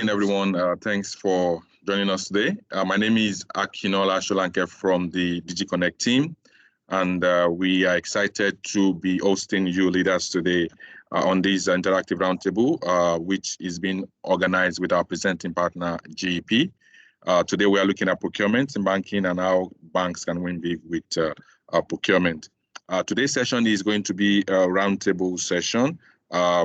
Everyone. Thanks for joining us today. My name is Akinola Sholanke from the DigiConnect team, and we are excited to be hosting you leaders today on this interactive roundtable, which is being organized with our presenting partner, GEP. Today, we are looking at procurement in banking and how banks can win big with procurement. Today's session is going to be a roundtable session.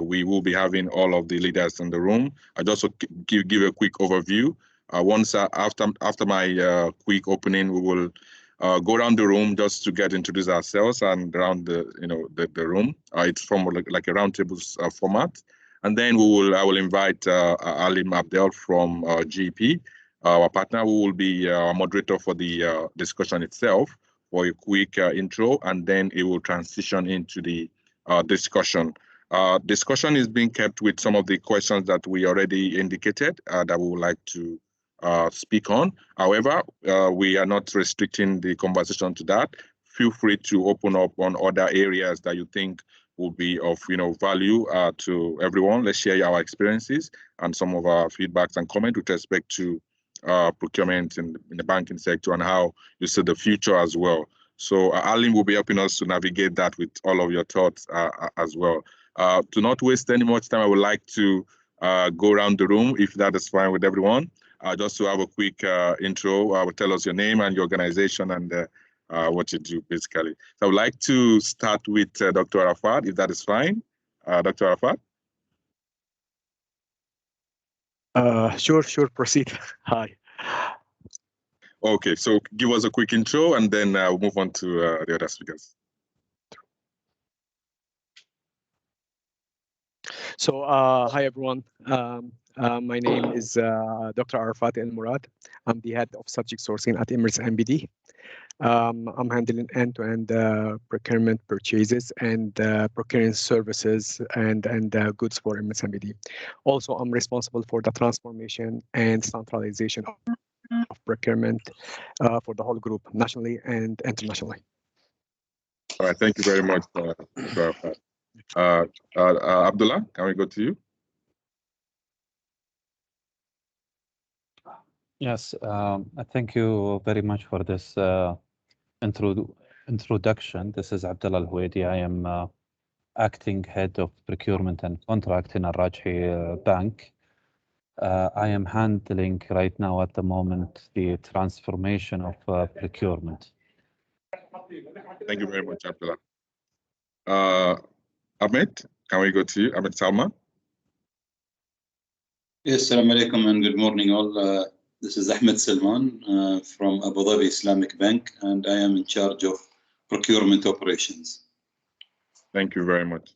We will be having all of the leaders in the room. I just give a quick overview. Once after my quick opening, we will go around the room just to introduce ourselves and around the room. It's from like a roundtable format, and then I will invite Alim Abdel from GEP, our partner, who will be our moderator for the discussion itself, for a quick intro, and then it will transition into the discussion. Discussion is being kept with some of the questions that we already indicated that we would like to speak on. However, we are not restricting the conversation to that. Feel free to open up on other areas that you think will be of value to everyone. Let's share our experiences and some of our feedbacks and comments with respect to procurement in the banking sector and how you see the future as well. So Alim will be helping us to navigate that with all of your thoughts as well. To not waste any much time, I would like to go around the room, if that is fine with everyone, just to have a quick intro. Tell us your name and your organization and what you do, basically. So I would like to start with Dr. Arafat, if that is fine. Dr. Arafat? Sure, proceed. Hi. Okay, so give us a quick intro and then we'll move on to the other speakers. So, hi everyone. My name is Dr. Arafat El Murad. I'm the head of subject sourcing at Emirates MBD. I'm handling end-to-end procurement purchases and procuring services and goods for Emirates MBD. Also, I'm responsible for the transformation and centralization of procurement for the whole group, nationally and internationally. All right, thank you very much, Dr. Arafat. Abdullah, can we go to you? Yes, thank you very much for this introduction. This is Abdullah Al-Huwaidi. I am acting head of procurement and contract in Al-Rajhi Bank. I am handling right now at the moment the transformation of procurement. Thank you very much, Abdullah. Ahmed, can we go to you? Ahmed Salman? Yes, Assalamu alaikum and good morning all. This is Ahmed Salman from Abu Dhabi Islamic Bank, and I am in charge of procurement operations. Thank you very much.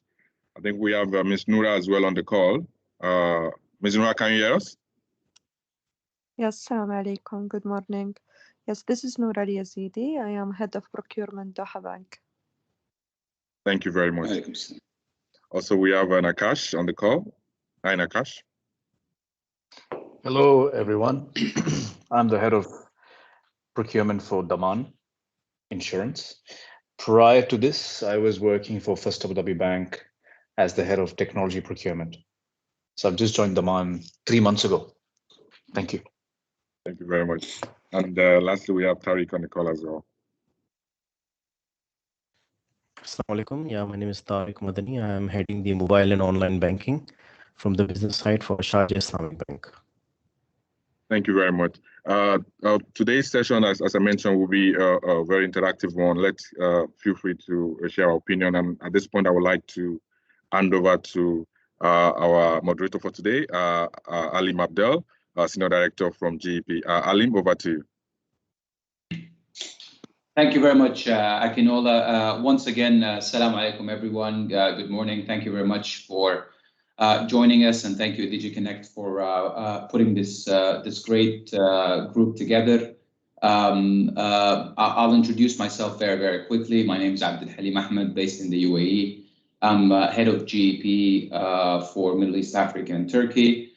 I think we have Ms. Noura as well on the call. Ms. Noura, can you hear us? Yes, Assalamu alaikum. Good morning. Yes, this is Noura Yazidi. I am head of procurement Doha Bank. Thank you very much. Also, we have Nakash on the call. Hi, Nakash. Hello, everyone. I'm the head of procurement for Daman Insurance. Prior to this, I was working for First Abu Dhabi Bank as the head of technology procurement. So I've just joined Daman 3 months ago. Thank you. Thank you very much. And lastly, we have Tariq on the call as well. Assalamu alaikum. Yeah, my name is Tariq Madani. I am heading the mobile and online banking from the business side for Sharjah Islamic Bank. Thank you very much. Today's session, as I mentioned, will be a very interactive one. Let's feel free to share our opinion. And at this point, I would like to hand over to our moderator for today, Alim Abdel, Senior Director from GEP. Alim, over to you. Thank you very much, Akinola. Once again, Assalamu alaikum, everyone. Good morning. Thank you very much for joining us, and thank you, DigiConnect, for putting this great group together. I'll introduce myself very, very quickly. My name is Abdul Halim Ahmed, based in the UAE. I'm head of GEP for Middle East, Africa, and Turkey.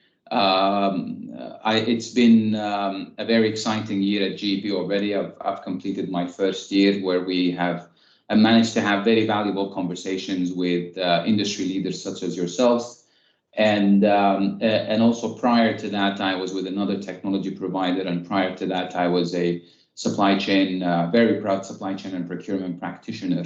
It's been a very exciting year at GEP already. I've completed my first year, where we have managed to have very valuable conversations with industry leaders such as yourselves. And also prior to that, I was with another technology provider, and prior to that, I was a supply chain, very proud supply chain and procurement practitioner.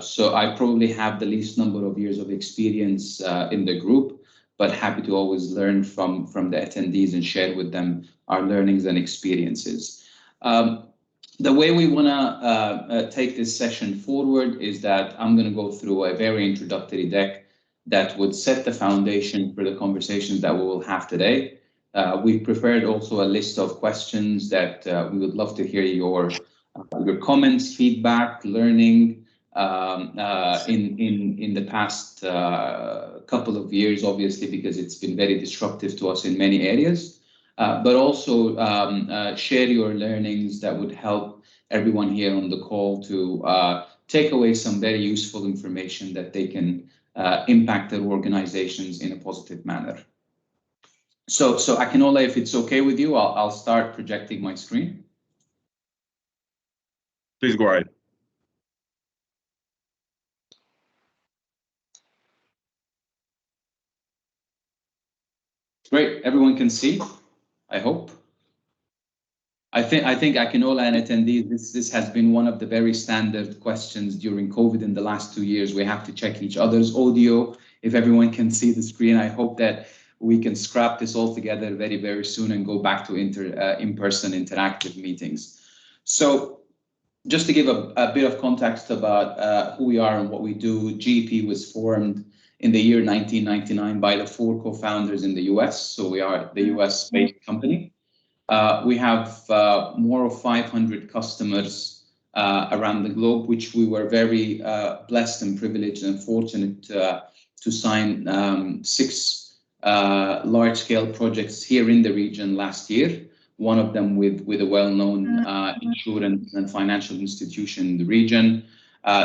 So I probably have the least number of years of experience in the group, but happy to always learn from the attendees and share with them our learnings and experiences. The way we want to take this session forward is that I'm going to go through a very introductory deck that would set the foundation for the conversations that we will have today. We've prepared also a list of questions that we would love to hear your comments, feedback, learning in the past couple of years, obviously, because it's been very disruptive to us in many areas. But also share your learnings that would help everyone here on the call to take away some very useful information that they can impact their organizations in a positive manner. So Akinola, if it's okay with you, I'll start projecting my screen. Please go ahead. Great, everyone can see, I hope. I think Akinola and attendees, this has been one of the very standard questions during COVID in the last 2 years. We have to check each other's audio. If everyone can see the screen, I hope that we can scrap this all together very, very soon and go back to in-person interactive meetings. So just to give a bit of context about who we are and what we do, GEP was formed in the year 1999 by the 4 co-founders in the US. So we are the US-based company. We have more of 500 customers around the globe, which we were very blessed and privileged and fortunate to sign 6 large-scale projects here in the region last year. One of them with a well-known insurance and financial institution in the region.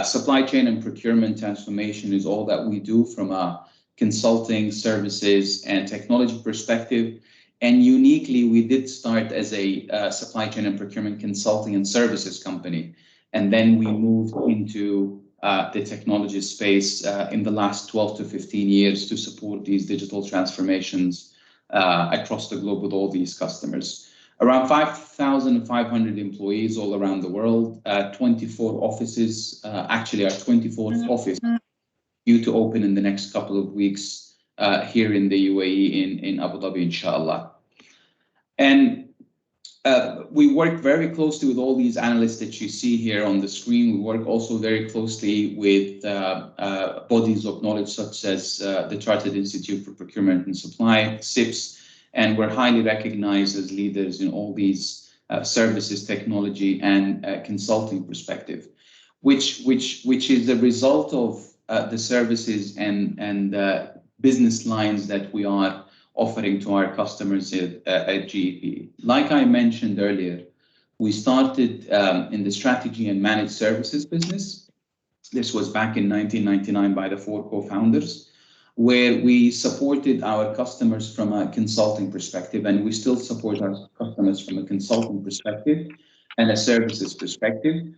Supply chain and procurement transformation is all that we do from a consulting, services, and technology perspective. And uniquely, we did start as a supply chain and procurement consulting and services company. And then we moved into the technology space in the last 12 to 15 years to support these digital transformations across the globe with all these customers. Around 5,500 employees all around the world, 24 offices, actually our 24th office due to open in the next couple of weeks here in the UAE in Abu Dhabi, inshallah. And we work very closely with all these analysts that you see here on the screen. We work also very closely with bodies of knowledge such as the Chartered Institute for Procurement and Supply, CIPS, and we're highly recognized as leaders in all these services, technology, and consulting perspective, which is the result of the services and business lines that we are offering to our customers at GEP. Like I mentioned earlier, we started in the strategy and managed services business. This was back in 1999 by the 4 co-founders, where we supported our customers from a consulting perspective, and we still support our customers from a consulting perspective and a services perspective,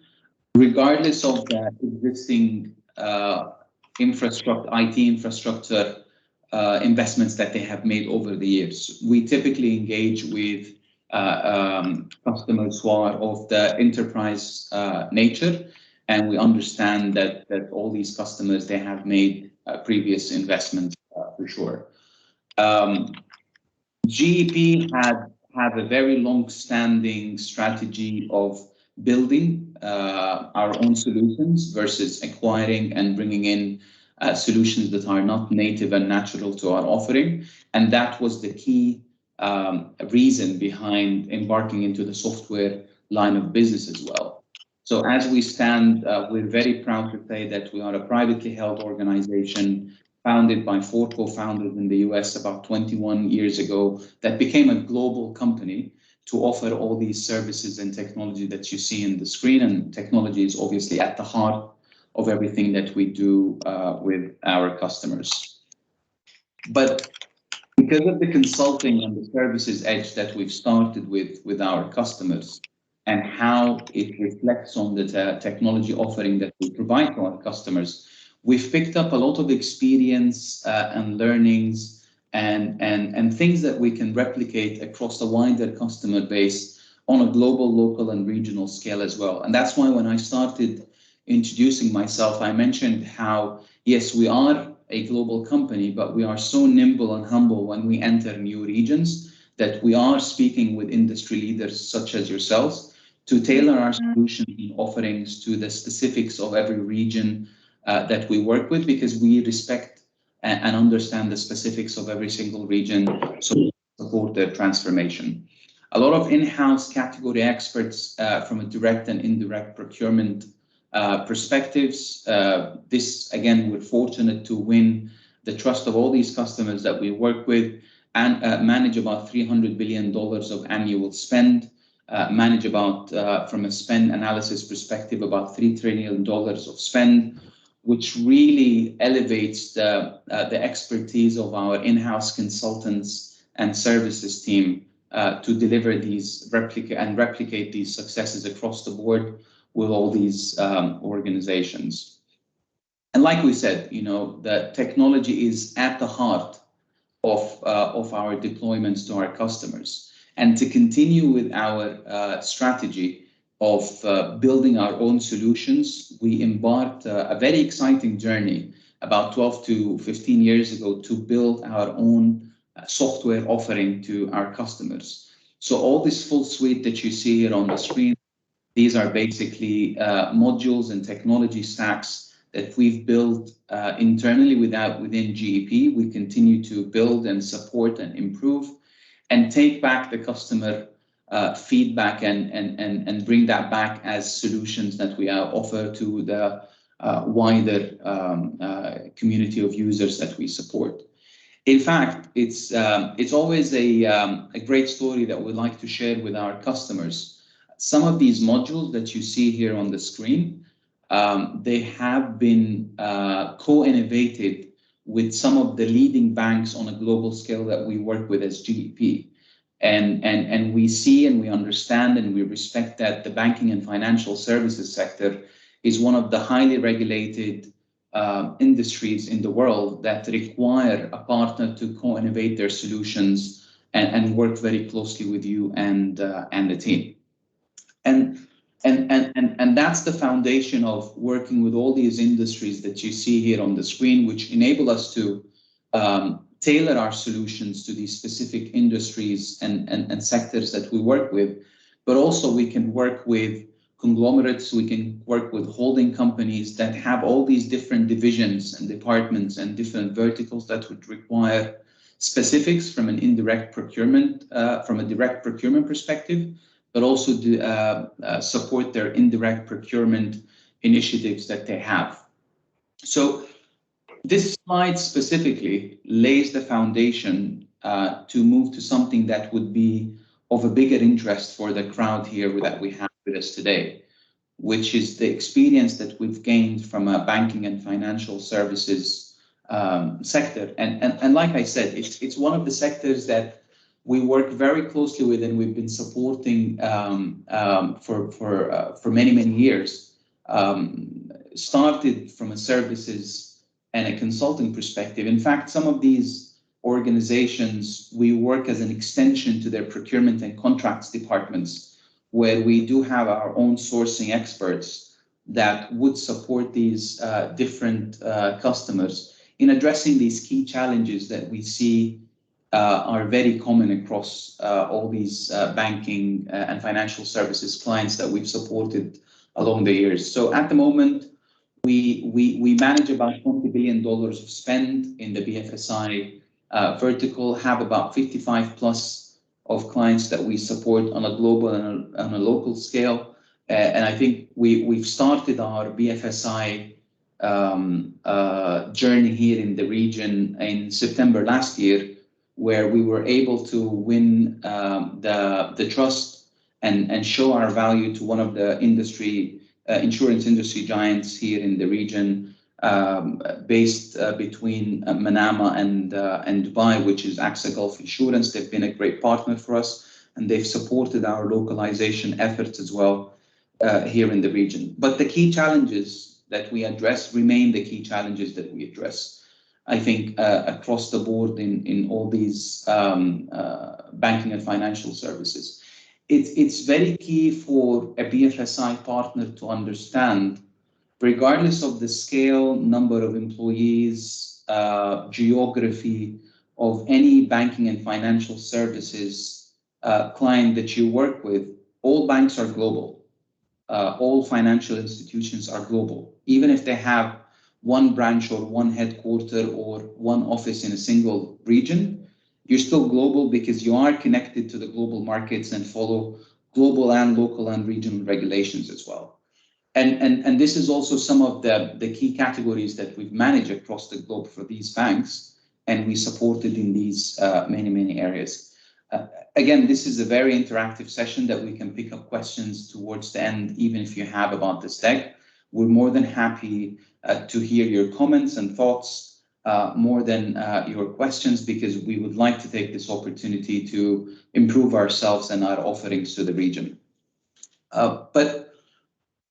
regardless of the existing IT infrastructure investments that they have made over the years. We typically engage with customers who are of the enterprise nature, and we understand that all these customers, they have made previous investments for sure. GEP had a very long-standing strategy of building our own solutions versus acquiring and bringing in solutions that are not native and natural to our offering. And that was the key reason behind embarking into the software line of business as well. So as we stand, we're very proud to say that we are a privately held organization founded by 4 co-founders in the US about 21 years ago that became a global company to offer all these services and technology that you see in the screen. And technology is obviously at the heart of everything that we do with our customers. But because of the consulting and the services edge that we've started with our customers and how it reflects on the technology offering that we provide to our customers, we've picked up a lot of experience and learnings and things that we can replicate across a wider customer base on a global, local, and regional scale as well. And that's why when I started introducing myself, I mentioned how, yes, we are a global company, but we are so nimble and humble when we enter new regions that we are speaking with industry leaders such as yourselves to tailor our solution offerings to the specifics of every region that we work with, because we respect and understand the specifics of every single region, so we support their transformation. A lot of in-house category experts from a direct and indirect procurement perspectives. This, again, we're fortunate to win the trust of all these customers that we work with and manage about $300 billion of annual spend, manage about, from a spend analysis perspective, about $3 trillion of spend, which really elevates the expertise of our in-house consultants and services team to deliver these replicate these successes across the board with all these organizations. And like we said, you know, the technology is at the heart of our deployments to our customers. And to continue with our strategy of building our own solutions, we embarked a very exciting journey about 12 to 15 years ago to build our own software offering to our customers. So all this full suite that you see here on the screen, these are basically modules and technology stacks that we've built internally within GEP. We continue to build and support and improve and take back the customer feedback and bring that back as solutions that we offer to the wider community of users that we support. In fact, it's always a great story that we like to share with our customers. Some of these modules that you see here on the screen, they have been co-innovated with some of the leading banks on a global scale that we work with as GEP. And we see and we understand and we respect that the banking and financial services sector is one of the highly regulated industries in the world that require a partner to co-innovate their solutions and work very closely with you and the team. And that's the foundation of working with all these industries that you see here on the screen, which enable us to tailor our solutions to these specific industries and sectors that we work with. But also we can work with conglomerates, we can work with holding companies that have all these different divisions and departments and different verticals that would require specifics from an indirect procurement, from a direct procurement perspective, but also support their indirect procurement initiatives that they have. So this slide specifically lays the foundation to move to something that would be of a bigger interest for the crowd here that we have with us today, which is the experience that we've gained from a banking and financial services sector. And like I said, it's one of the sectors that we work very closely with and we've been supporting for many, many years. Started from a services and a consulting perspective. In fact, some of these organizations, we work as an extension to their procurement and contracts departments, where we do have our own sourcing experts that would support these different customers in addressing these key challenges that we see are very common across all these banking and financial services clients that we've supported along the years. So at the moment, we manage about $20 billion of spend in the BFSI vertical, have about 55 plus of clients that we support on a global and on a local scale. And I think we've started our BFSI journey here in the region in September last year, where we were able to win the trust and show our value to one of the insurance industry giants here in the region, based between Manama and Dubai, which is AXA Gulf Insurance. They've been a great partner for us, and they've supported our localization efforts as well here in the region. But the key challenges that we address remain the key challenges that we address. I think across the board in all these banking and financial services. It's very key for a BFSI partner to understand, regardless of the scale, number of employees, geography of any banking and financial services client that you work with, all banks are global. All financial institutions are global. Even if they have one branch or one headquarter or one office in a single region, you're still global because you are connected to the global markets and follow global and local and regional regulations as well. And this is also some of the key categories that we've managed across the globe for these banks, and we supported in these many areas. Again, this is a very interactive session that we can pick up questions towards the end, even if you have about this deck. We're more than happy to hear your comments and thoughts more than your questions, because we would like to take this opportunity to improve ourselves and our offerings to the region. But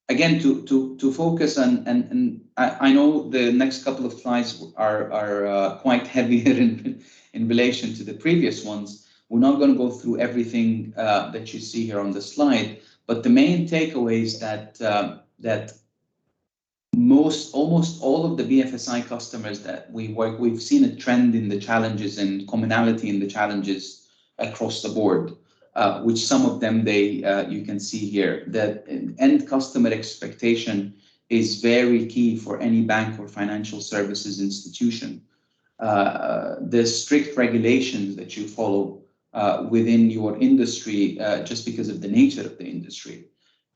again, to focus on, and I know the next couple of slides are quite heavier in relation to the previous ones. We're not going to go through everything that you see here on the slide, but the main takeaways that almost all of the BFSI customers that we work, we've seen a trend in the challenges and commonality in the challenges across the board, which some of them you can see here. That end customer expectation is very key for any bank or financial services institution. The strict regulations that you follow within your industry, just because of the nature of the industry.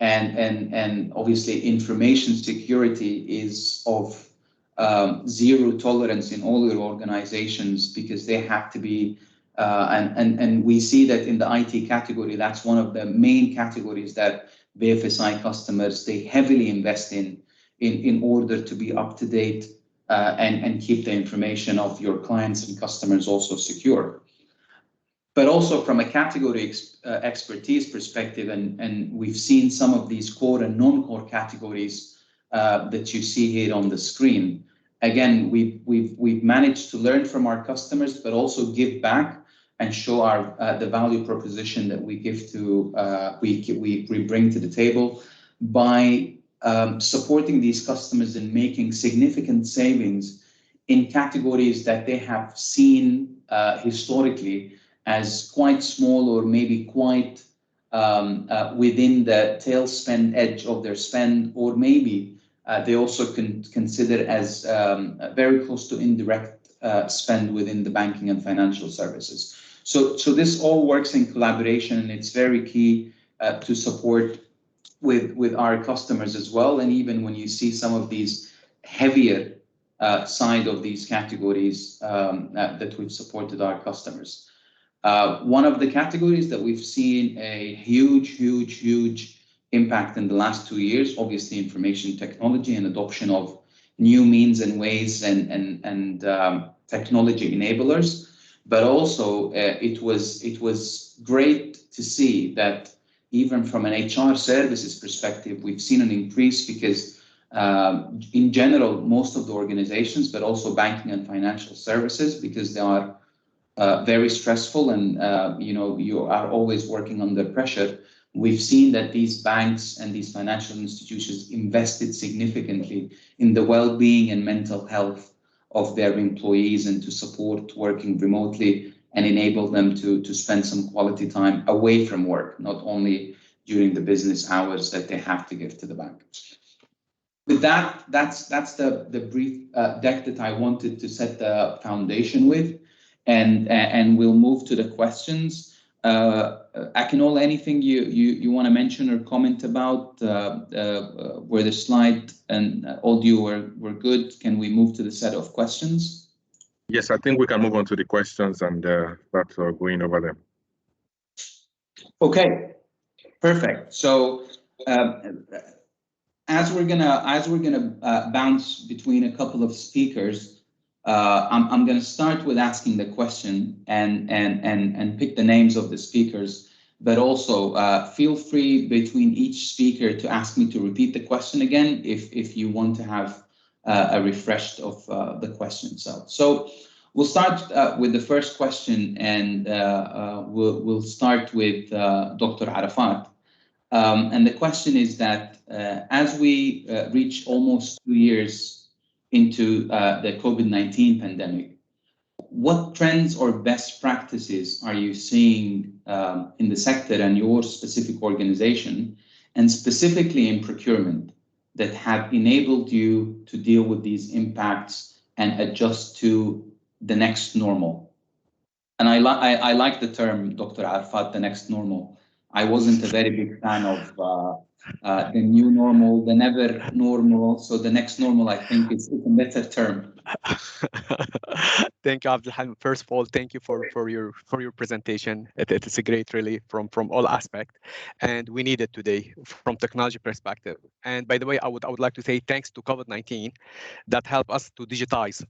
And obviously information security is of zero tolerance in all your organizations, because they have to be, and we see that in the IT category, that's one of the main categories that BFSI customers, they heavily invest in order to be up to date and keep the information of your clients and customers also secure. But also from a category expertise perspective, and we've seen some of these core and non-core categories that you see here on the screen. Again, we've managed to learn from our customers, but also give back and show the value proposition that we give to we bring to the table by supporting these customers and making significant savings in categories that they have seen historically as quite small, or maybe quite within the tail spend edge of their spend, or maybe they also can consider as very close to indirect spend within the banking and financial services. So this all works in collaboration, and it's very key to support with our customers as well. And even when you see some of these heavier side of these categories that we've supported our customers. One of the categories that we've seen a huge impact in the last 2 years, obviously information technology and adoption of new means and ways and technology enablers. But also it was great to see that even from an HR services perspective, we've seen an increase, because in general, most of the organizations, but also banking and financial services, because they are very stressful and you are always working under pressure. We've seen that these banks and these financial institutions invested significantly in the well-being and mental health of their employees, and to support working remotely and enable them to spend some quality time away from work, not only during the business hours that they have to give to the bank. With that's the brief deck that I wanted to set the foundation with. And we'll move to the questions. Akinol, anything you want to mention or comment about where the slide and audio were good? Can we move to the set of questions? Yes, I think we can move on to the questions and start going over them. Okay, perfect. So as we're gonna bounce between a couple of speakers. I'm going to start with asking the question and pick the names of the speakers but also feel free between each speaker to ask me to repeat the question again if you want to have a refresh of the question itself. So we'll start with the first question, and we'll start with Dr. Arafat. And the question is that as we reach almost 2 years into the COVID-19 pandemic, what trends or best practices are you seeing in the sector and your specific organization, and specifically in procurement, that have enabled you to deal with these impacts and adjust to the next normal? And I like the term, Dr. Arfat, the next normal. I wasn't a very big fan of the new normal, the never normal. So the next normal, I think, is a better term. Thank you, Abdulhalim. First of all, thank you for your presentation. It is a great, really, from all aspects, and we need it today from technology perspective. And by the way, I would like to say thanks to COVID-19 that helped us to digitize.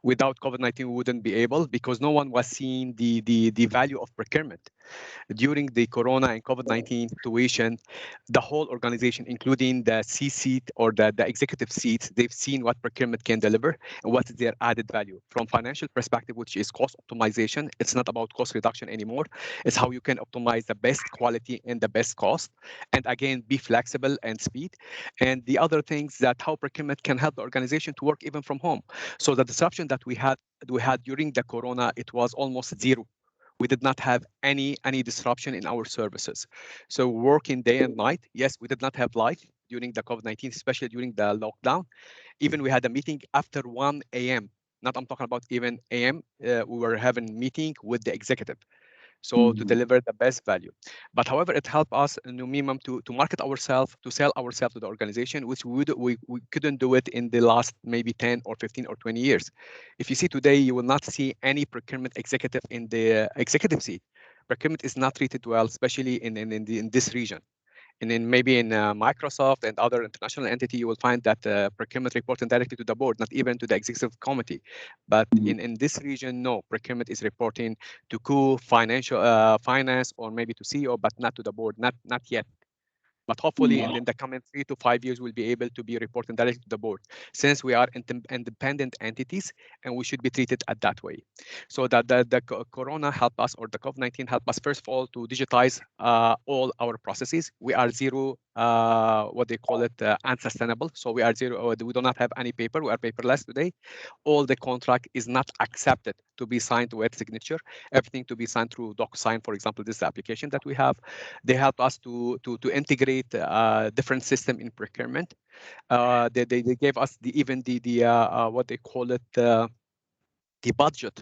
Without COVID-19, we wouldn't be able, because no one was seeing the value of procurement. During the Corona and COVID-19 situation, the whole organization, including the C-suite or the executive seats, they've seen what procurement can deliver and what is their added value. From financial perspective, which is cost optimization, it's not about cost reduction anymore. It's how you can optimize the best quality and the best cost. And again, be flexible and speed. And the other things that how procurement can help the organization to work even from home. So the disruption that we had during the Corona, it was almost zero. We did not have any disruption in our services. So working day and night, yes, we did not have life during the COVID-19, especially during the lockdown. Even we had a meeting after 1 a.m. I'm talking about even a.m. We were having meeting with the executive. So to deliver the best value. But however, it helped us in the minimum to market ourselves, to sell ourselves to the organization, which we couldn't do it in the last maybe 10 or 15 or 20 years. If you see today, you will not see any procurement executive in the executive seat. Procurement is not treated well, especially in this region. And then maybe in Microsoft and other international entity, you will find that procurement reporting directly to the board, not even to the executive committee. But in this region, no, procurement is reporting to finance, or maybe to CEO, but not to the board, not yet. But hopefully, in the coming 3 to 5 years, we'll be able to be reporting directly to the board, since we are independent entities, and we should be treated at that way. So that the Corona helped us, or the COVID-19 helped us, first of all, to digitize all our processes. We are zero, what they call it, unsustainable. So we are zero. We do not have any paper. We are paperless today. All the contract is not accepted to be signed with signature. Everything to be signed through DocuSign, for example. This is the application that we have. They help us to integrate different system in procurement. They gave us even the what they call it, the budget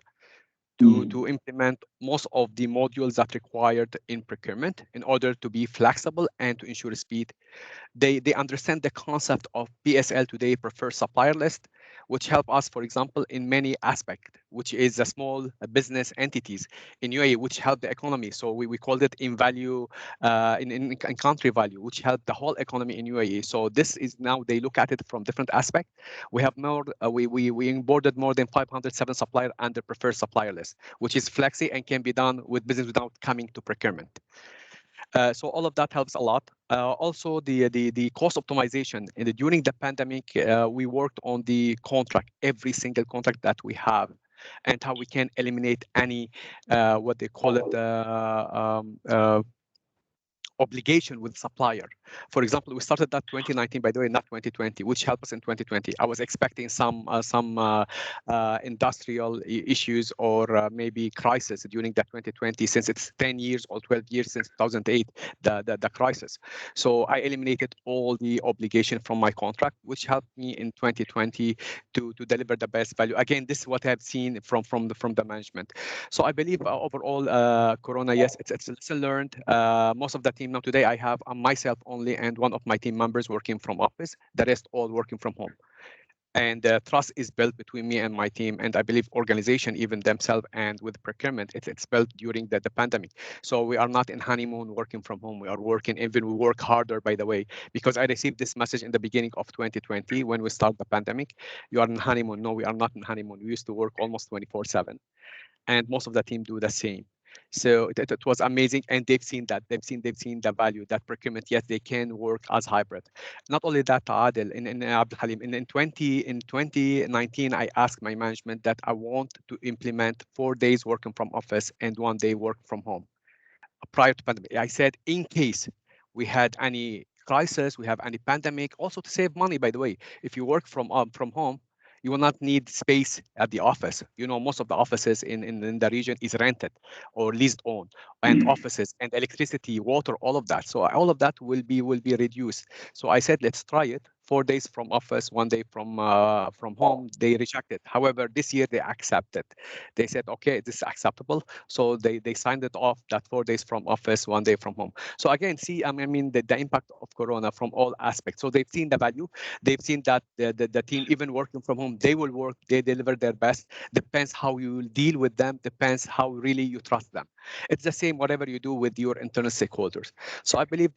to implement most of the modules that required in procurement in order to be flexible and to ensure speed. They understand the concept of PSL today, preferred supplier list, which help us, for example, in many aspects, which is the small business entities in UAE, which help the economy. So we called it in value, in country value, which help the whole economy in UAE. So this is now they look at it from different aspects. We have more, we onboarded more than 507 suppliers under preferred supplier list, which is flexi and can be done with business without coming to procurement. So all of that helps a lot. Also, the cost optimization. During the pandemic, we worked on the contract, every single contract that we have, and how we can eliminate any, what they call it, obligation with supplier. For example, we started that 2019, by the way, not 2020, which helped us in 2020. I was expecting some industrial issues or maybe crisis during that 2020, since it's 10 years or 12 years since 2008, the crisis. So I eliminated all the obligation from my contract, which helped me in 2020 to deliver the best value. Again, this is what I've seen from the management. So I believe overall, Corona, yes, it's a lesson learned. Most of the team now today, I have myself only and one of my team members working from office, the rest all working from home. And trust is built between me and my team, and I believe organization, even themselves, and with procurement, it's built during the pandemic. So we are not in honeymoon working from home. We are working, even we work harder, by the way, because I received this message in the beginning of 2020 when we start the pandemic. You are in honeymoon. No, we are not in honeymoon. We used to work almost 24/7, and most of the team do the same. So it was amazing, and they've seen that. They've seen the value that procurement. Yes, they can work as hybrid. Not only that, Adil, in Abdul Halim, in 2019, I asked my management that I want to implement 4 days working from office and 1 day work from home. Prior to pandemic, I said in case we had any crisis, we have any pandemic, also to save money. By the way, if you work from home, you will not need space at the office. Most of the offices in the region is rented or leased on, and offices and electricity, water, all of that. So all of that will be reduced. So I said, let's try it. 4 days from office, 1 day from home. They rejected. However, this year they accepted. They said, okay, this is acceptable. So they signed it off, that 4 days from office, 1 day from home. So again, see, I mean, the impact of Corona from all aspects. So they've seen the value. They've seen that the team, even working from home, they will work, they deliver their best. Depends how you deal with them, depends how really you trust them. It's the same whatever you do with your internal stakeholders. So I believe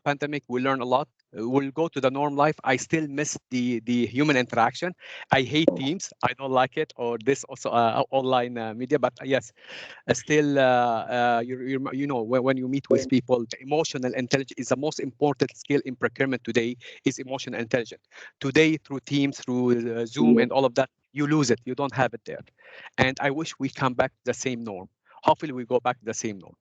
pandemic, we learn a lot. We'll go to the norm life. I still miss the human interaction. I hate Teams. I don't like it, or this also online media. But yes, still, when you meet with people, the emotional intelligence is the most important skill in procurement today. Is emotional intelligence. Today, through Teams, through Zoom, and all of that, you lose it. You don't have it there. And I wish we come back to the same norm. Hopefully, we go back to the same norm.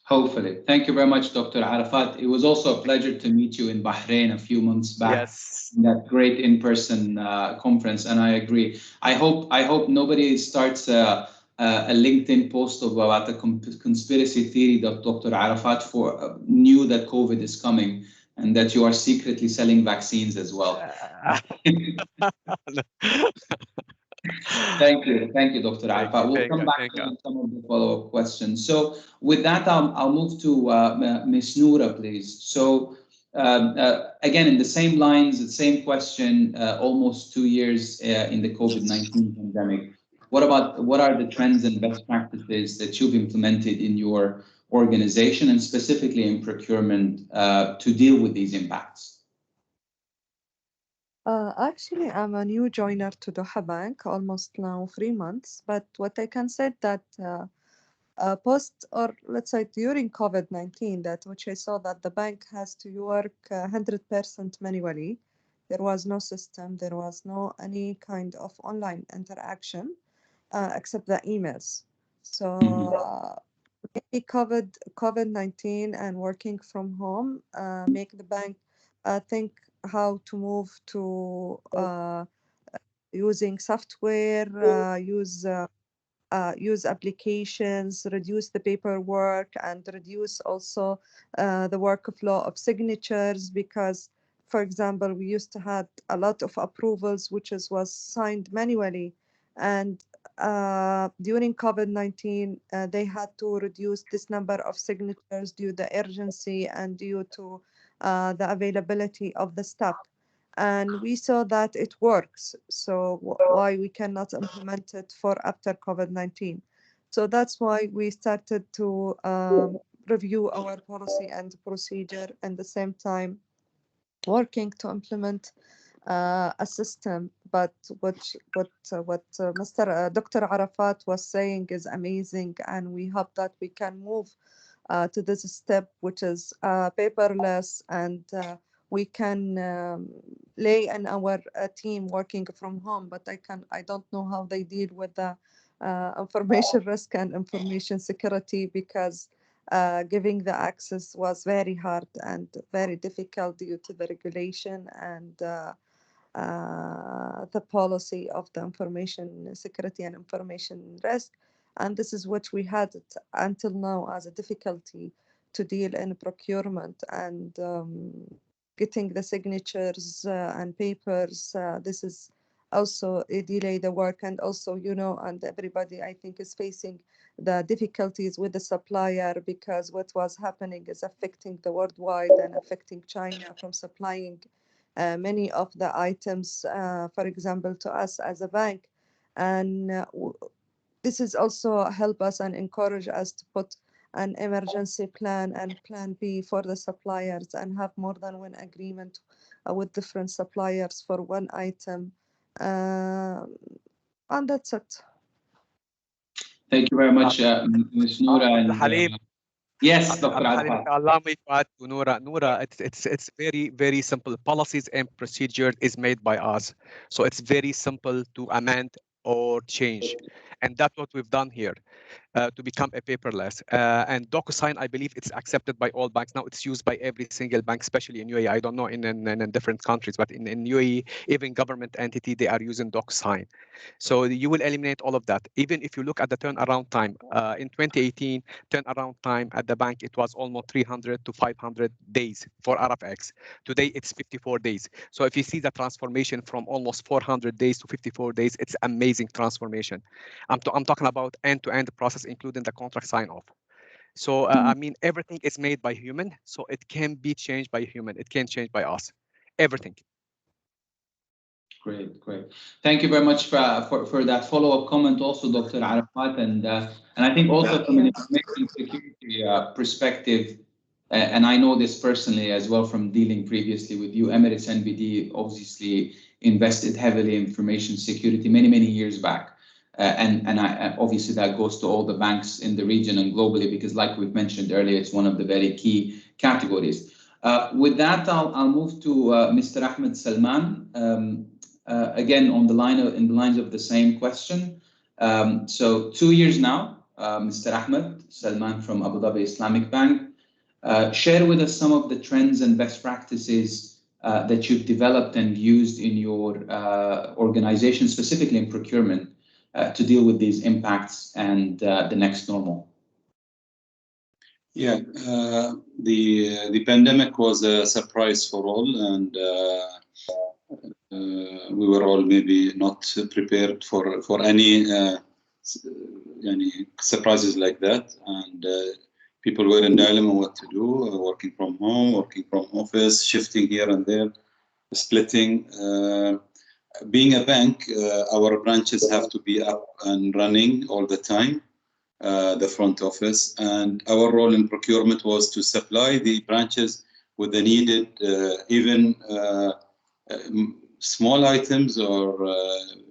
Hopefully. Thank you very much, Dr. Arafat. It was also a pleasure to meet you in Bahrain a few months back. Yes. In that great in-person conference, and I agree. I hope nobody starts a LinkedIn post about the conspiracy theory that Dr. Arafat knew that COVID is coming and that you are secretly selling vaccines as well. Thank you, Dr. Arafat. We'll come back to some of the follow-up questions. So with that, I'll move to Ms. Noura, please. So again, in the same lines, the same question, almost 2 years in the COVID-19 pandemic. What are the trends and best practices that you've implemented in your organization and specifically in procurement to deal with these impacts? Actually, I'm a new joiner to Doha Bank, almost now 3 months. But what I can say that post, or let's say during COVID-19, that which I saw that the bank has to work 100% manually. There was no system, there was no any kind of online interaction except the emails. So maybe COVID-19 and working from home make the bank think how to move to using software, use applications, reduce the paperwork, and reduce also the workflow of signatures. Because, for example, we used to have a lot of approvals which was signed manually, and during COVID-19, they had to reduce this number of signatures due to the urgency and due to the availability of the staff. And we saw that it works. So why we cannot implement it for after COVID-19? So that's why we started to review our policy and procedure, and the same time working to implement a system. But what Mr. Dr. Arafat was saying is amazing, and we hope that we can move to this step, which is paperless, and we can lay in our team working from home. But I don't know how they deal with the information risk and information security, because giving the access was very hard and very difficult due to the regulation and the policy of the information security and information risk. And this is what we had until now as a difficulty to deal in procurement, and getting the signatures and papers. This is also a delay the work, and also, and everybody I think is facing the difficulties with the supplier, because what was happening is affecting the worldwide and affecting China from supplying many of the items, for example, to us as a bank. And this is also help us and encourage us to put an emergency plan and plan B for the suppliers, and have more than one agreement with different suppliers for one item. And that's it. Thank you very much, Ms. Noura. And, yes, Dr. Arafat. Allow me to add to Noura. Noura, it's very simple. Policies and procedures is made by us, so it's very simple to amend or change, and that's what we've done here. To become a paperless. And DocuSign, I believe it's accepted by all banks. Now it's used by every single bank, especially in UAE. I don't know in different countries, but in UAE, even government entity, they are using DocuSign. So you will eliminate all of that. Even if you look at the turnaround time, in 2018, turnaround time at the bank, it was almost 300 to 500 days for RFX. Today, it's 54 days. So if you see the transformation from almost 400 days to 54 days, it's amazing transformation. I'm talking about end-to-end process, including the contract sign-off. So I mean, everything is made by human, so it can be changed by human. It can change by us. Everything. Great. Thank you very much for that follow-up comment, also, Dr. Arafat, and I think also from an information security perspective, and I know this personally as well from dealing previously with you. Emirates NBD obviously invested heavily in information security many years back. And obviously that goes to all the banks in the region and globally, because like we've mentioned earlier, it's one of the very key categories. With that, I'll move to Mr. Ahmed Salman, again in the lines of the same question. So 2 years now, Mr. Ahmed Salman from Abu Dhabi Islamic Bank, share with us some of the trends and best practices that you've developed and used in your organization, specifically in procurement, to deal with these impacts and the next normal. Yeah, the pandemic was a surprise for all, and we were all maybe not prepared for any surprises like that, and people were in dilemma what to do, working from home, working from office, shifting here and there, splitting. Being a bank, our branches have to be up and running all the time, the front office. And our role in procurement was to supply the branches with the needed, even small items or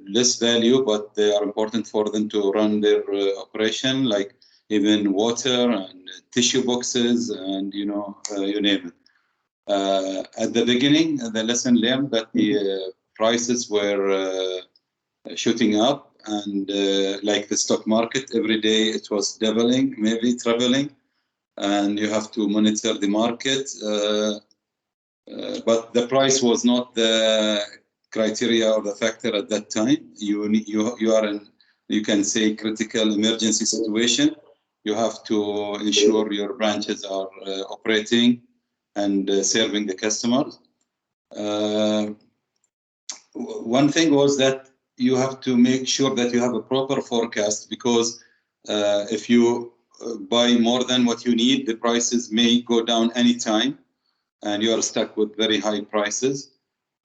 less value, but they are important for them to run their operation, like even water and tissue boxes and, you name it. At the beginning, the lesson learned that the prices were shooting up, and like the stock market, every day it was doubling, maybe trebling, and you have to monitor the market. But the price was not the criteria or the factor at that time. You are in, you can say, critical emergency situation. You have to ensure your branches are operating and serving the customers. One thing was that you have to make sure that you have a proper forecast, because if you buy more than what you need, the prices may go down anytime, and you are stuck with very high prices.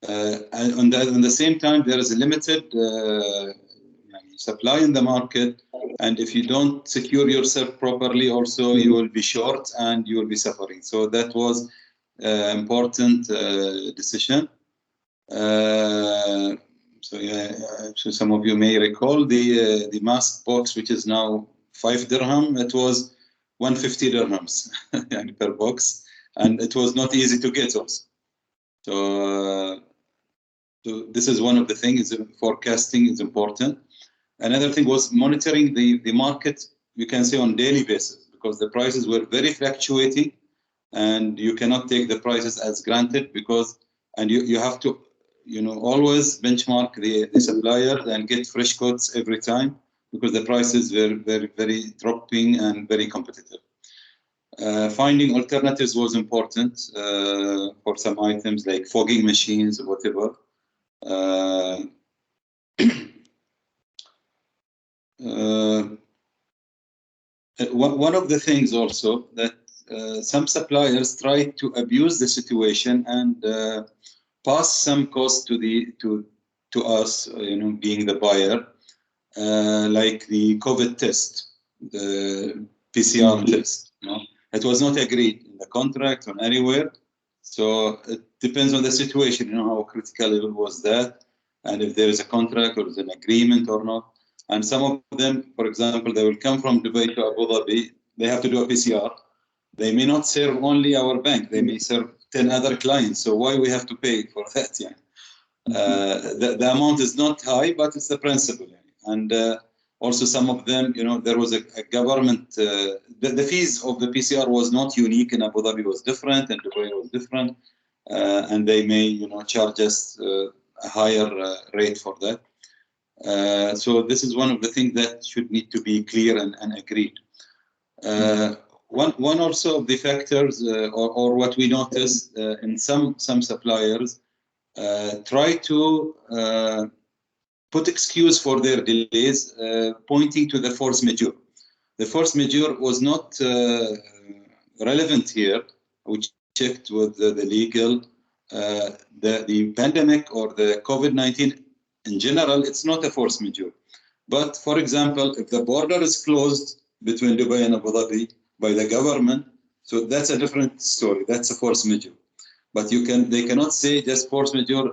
And on the same time, there is a limited supply in the market, and if you don't secure yourself properly, also you will be short and you will be suffering. So that was an important decision. So some of you may recall the mask box, which is now 5 dirham. It was 150 dirhams per box, and it was not easy to get also. So this is one of the things. Forecasting is important. Another thing was monitoring the market, you can say, on daily basis, because the prices were very fluctuating, and you cannot take the prices as granted, because, and you have to, always benchmark the supplier and get fresh quotes every time, because the prices were very dropping and very competitive. Finding alternatives was important for some items like fogging machines or whatever. One of the things also that some suppliers try to abuse the situation and pass some cost to us, being the buyer, like the COVID test, the PCR test. It was not agreed in the contract or anywhere, so it depends on the situation. How critical was that, and if there is a contract or is an agreement or not. And some of them, for example, they will come from Dubai to Abu Dhabi. They have to do a PCR. They may not serve only our bank. They may serve 10 other clients. So why we have to pay for that? Yeah. The amount is not high, but it's the principle. And also some of them, there was a government, the fees of the PCR was not unique in Abu Dhabi, was different, and Dubai was different. And they may, charge us a higher rate for that. So this is one of the things that should need to be clear and agreed. One also of the factors, or what we noticed in some suppliers, try to put excuse for their delays, pointing to the force majeure. The force majeure was not relevant here. We checked with the legal, the pandemic or the COVID-19 in general, it's not a force majeure. But for example, if the border is closed between Dubai and Abu Dhabi by the government, so that's a different story. That's a force majeure. But they cannot say just force majeure.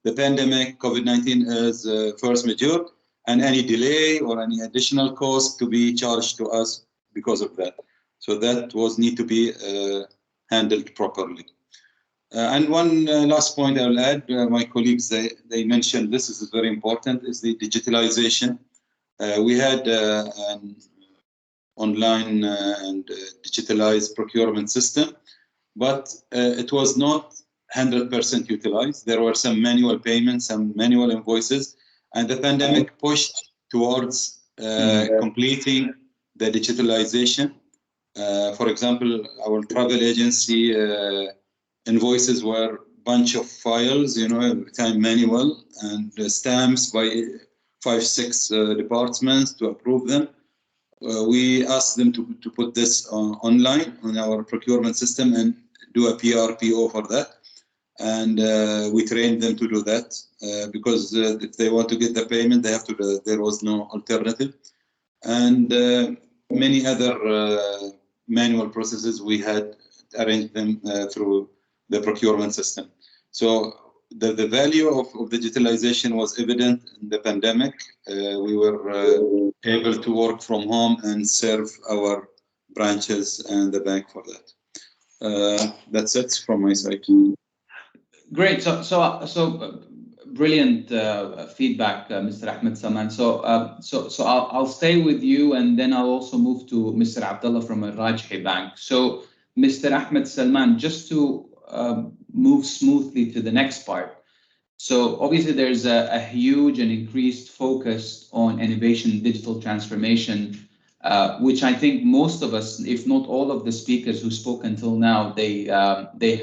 The pandemic, COVID-19 is force majeure, and any delay or any additional cost to be charged to us because of that. So that need to be handled properly. And one last point I will add, my colleagues, they mentioned this is very important, is the digitalization. We had an online and digitalized procurement system, but it was not 100% utilized. There were some manual payments, some manual invoices, and the pandemic pushed towards completing the digitalization. For example, our travel agency invoices were a bunch of files, every time manual, and stamps by 5-6 departments to approve them. We asked them to put this online on our procurement system and do a PRPO for that. And we trained them to do that because if they want to get the payment, they have to do that. There was no alternative. And many other manual processes, we had arranged them through the procurement system. So the value of digitalization was evident in the pandemic. We were able to work from home and serve our branches and the bank for that. That's it from my side. Great. So brilliant feedback, Mr. Ahmed Salman. So I'll stay with you, and then I'll also move to Mr. Abdullah from Al-Rajhi Bank. So Mr. Ahmed Salman, just to move smoothly to the next part. So obviously there's a huge and increased focus on innovation and digital transformation, which I think most of us, if not all of the speakers who spoke until now, they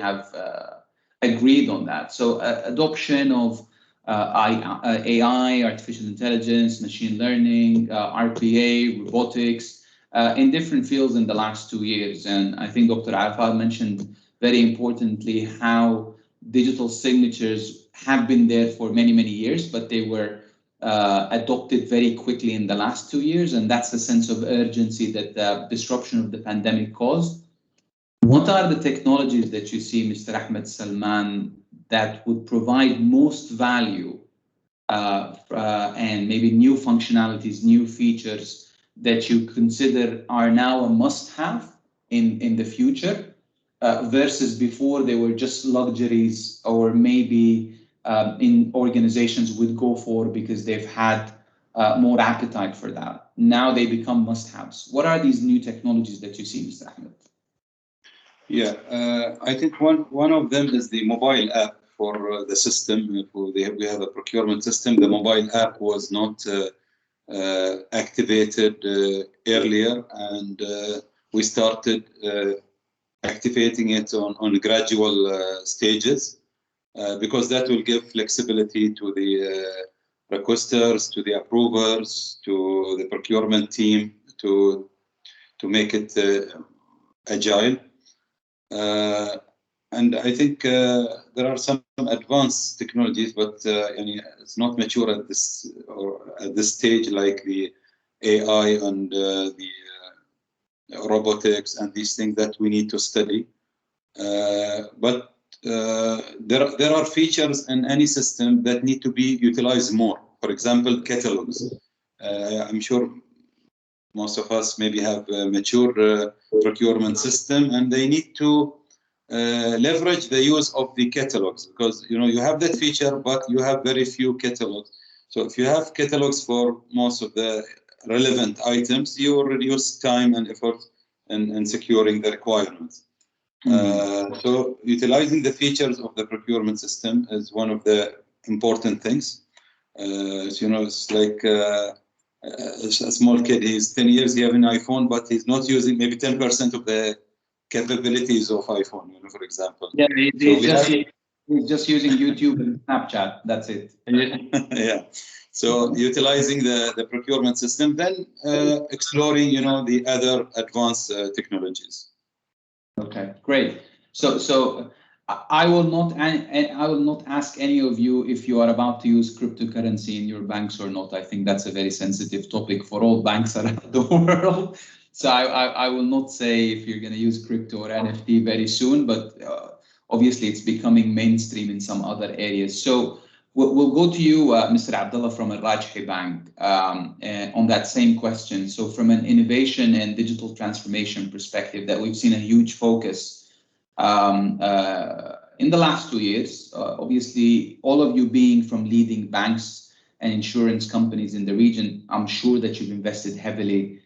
have agreed on that. So adoption of AI, artificial intelligence, machine learning, RPA, robotics, in different fields in the last 2 years. And I think Dr. Arafat mentioned very importantly how digital signatures have been there for many, many years, but they were adopted very quickly in the last 2 years. And that's the sense of urgency that the disruption of the pandemic caused. What are the technologies that you see, Mr. Ahmed Salman, that would provide most value and maybe new functionalities, new features that you consider are now a must-have in the future versus before they were just luxuries or maybe in organizations would go for because they've had more appetite for that. Now they become must-haves. What are these new technologies that you see, Mr. Ahmed? Yeah, I think one of them is the mobile app for the system. We have a procurement system. The mobile app was not activated earlier, and we started activating it on gradual stages because that will give flexibility to the requesters, to the approvers, to the procurement team to make it agile. And I think there are some advanced technologies, but it's not mature at this stage, like the AI and the robotics and these things that we need to study. But there are features in any system that need to be utilized more. for example, catalogs. I'm sure most of us maybe have a mature procurement system, and they need to leverage the use of the catalogs, because you have that feature, but you have very few catalogs. So if you have catalogs for most of the relevant items, you will reduce time and effort in securing the requirements. So utilizing the features of the procurement system is one of the important things. It's like a small kid. He's 10 years, he has an iPhone, but he's not using maybe 10% of the capabilities of iPhone, for example. Yeah, he's just using YouTube and Snapchat. That's it. Yeah. So utilizing the procurement system, then exploring, the other advanced technologies. Okay, great. So I will not ask any of you if you are about to use cryptocurrency in your banks or not. I think that's a very sensitive topic for all banks around the world. So I will not say if you're going to use crypto or NFT very soon, but obviously it's becoming mainstream in some other areas. So we'll go to you, Mr. Abdullah from Al Rajhi Bank, on that same question. So from an innovation and digital transformation perspective, that we've seen a huge focus in the last 2 years. Obviously, all of you being from leading banks and insurance companies in the region, I'm sure that you've invested heavily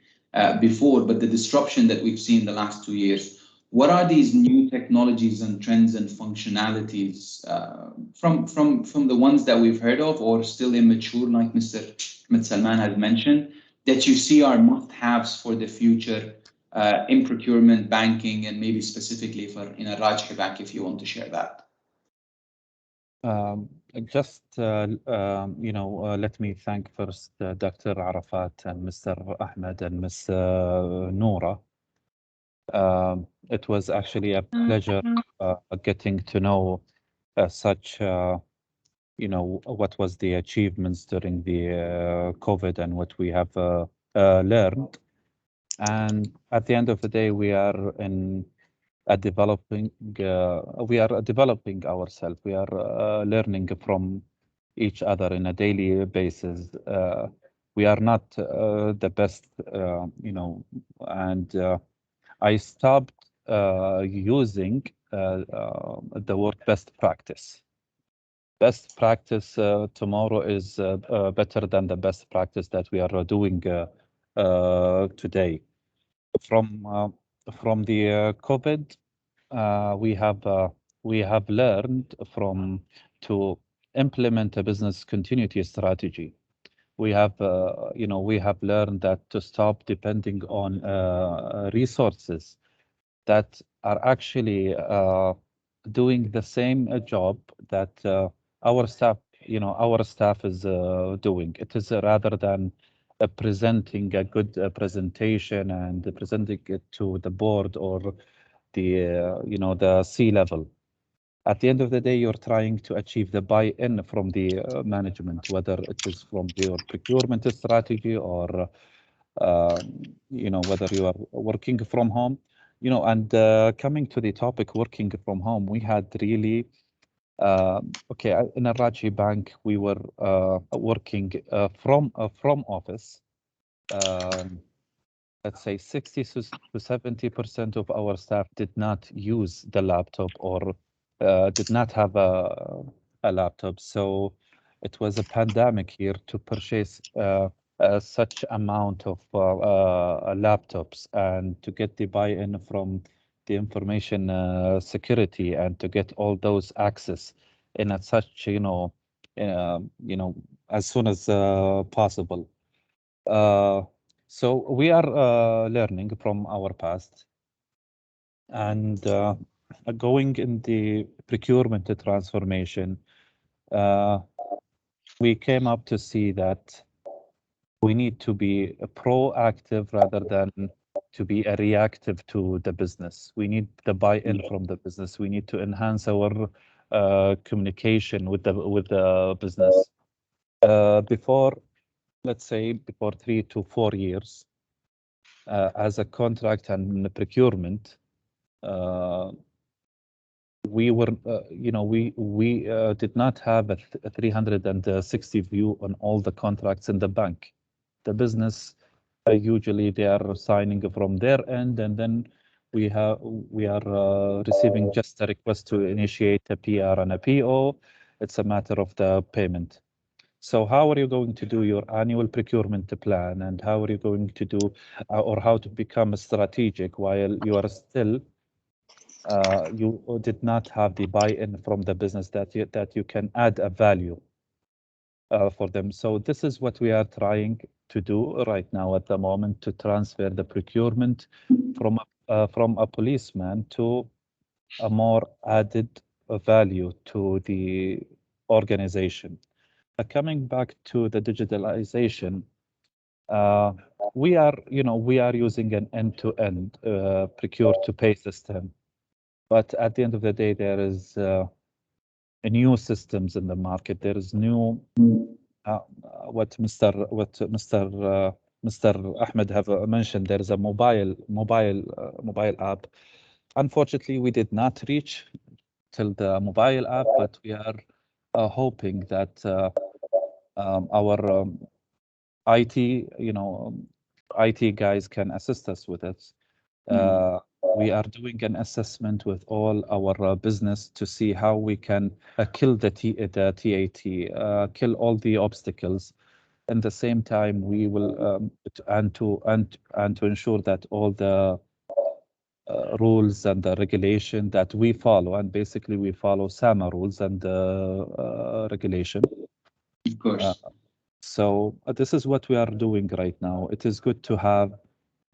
before, but the disruption that we've seen in the last 2 years, what are these new technologies and trends and functionalities from the ones that we've heard of or still immature, like Mr. Ahmed Salman has mentioned, that you see are must-haves for the future in procurement, banking, and maybe specifically in a Rajhi Bank, if you want to share that? Let me thank first Dr. Arafat and Mr. Ahmed and Ms. Noura. It was actually a pleasure getting to know such, what was the achievements during the COVID and what we have learned. And at the end of the day, we are developing ourselves. We are learning from each other in a daily basis. We are not the best, and I stopped using the word best practice. Best practice tomorrow is better than the best practice that we are doing today. From the COVID, we have learned to implement a business continuity strategy. We have learned that to stop depending on resources that are actually doing the same job that our staff is doing. It is rather than presenting a good presentation and presenting it to the board or the C-level. At the end of the day, you're trying to achieve the buy-in from the management, whether it is from your procurement strategy or whether you are working from home. And coming to the topic, working from home, we had really in Al Rajhi Bank, we were working from office. Let's say 60 to 70% of our staff did not use the laptop or did not have a laptop. So it was a pandemic here to purchase such amount of laptops and to get the buy-in from the information security and to get all those access in a such as soon as possible. So we are learning from our past and going in the procurement transformation. We came up to see that we need to be proactive rather than to be reactive to the business. We need the buy-in from the business. We need to enhance our communication with the business. Let's say before 3 to 4 years, as a contract and procurement, we were, we did not have a 360 view on all the contracts in the bank. The business usually they are signing from their end, and then we are receiving just a request to initiate a PR and a PO. It's a matter of the payment. So how are you going to do your annual procurement plan, and how are you going to do or how to become strategic while you are still you did not have the buy-in from the business that you can add a value for them. So this is what we are trying to do right now at the moment, to transfer the procurement from a policeman to a more added value to the organization. Coming back to the digitalization, we are using an end-to-end procure-to-pay system. But at the end of the day, there is new systems in the market. There is new what Mr. Ahmed have mentioned. There is a mobile app. Unfortunately, we did not reach till the mobile app, but we are hoping that our IT, IT guys can assist us with it. We are doing an assessment with all our business to see how we can kill the TAT, kill all the obstacles. At the same time, we will and to ensure that all the rules and the regulation that we follow, and basically we follow SAMA rules and regulation. Of course. So this is what we are doing right now. It is good to have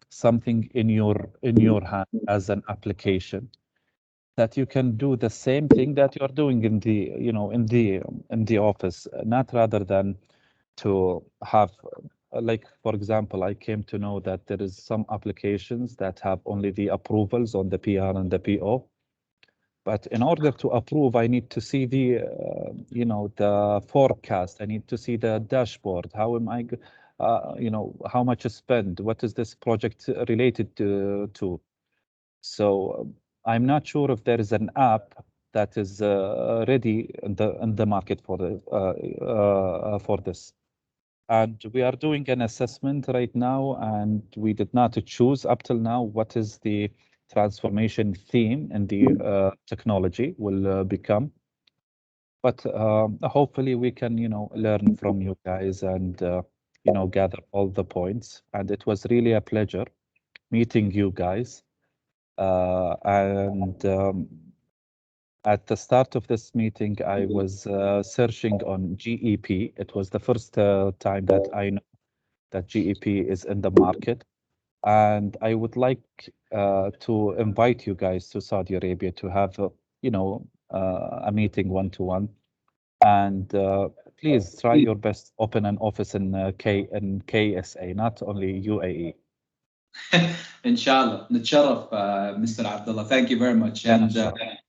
something in your hand as an application that you can do the same thing that you're doing in the in the office, not rather than to have like, for example, I came to know that there is some applications that have only the approvals on the PR and the PO. But in order to approve, I need to see the, the forecast. I need to see the dashboard. How am I, how much is spent? What is this project related to? So I'm not sure if there is an app that is ready in the market for this. And we are doing an assessment right now, and we did not choose up till now what is the transformation theme and the technology will become. But hopefully we can, learn from you guys and, gather all the points. And it was really a pleasure meeting you guys. At the start of this meeting, I was searching on GEP. It was the first time that I know that GEP is in the market. And I would like to invite you guys to Saudi Arabia to have, a meeting one-to-one. And please try your best, open an office in KSA, not only UAE. Inshallah, Natcharaf, Mr. Abdullah, thank you very much. And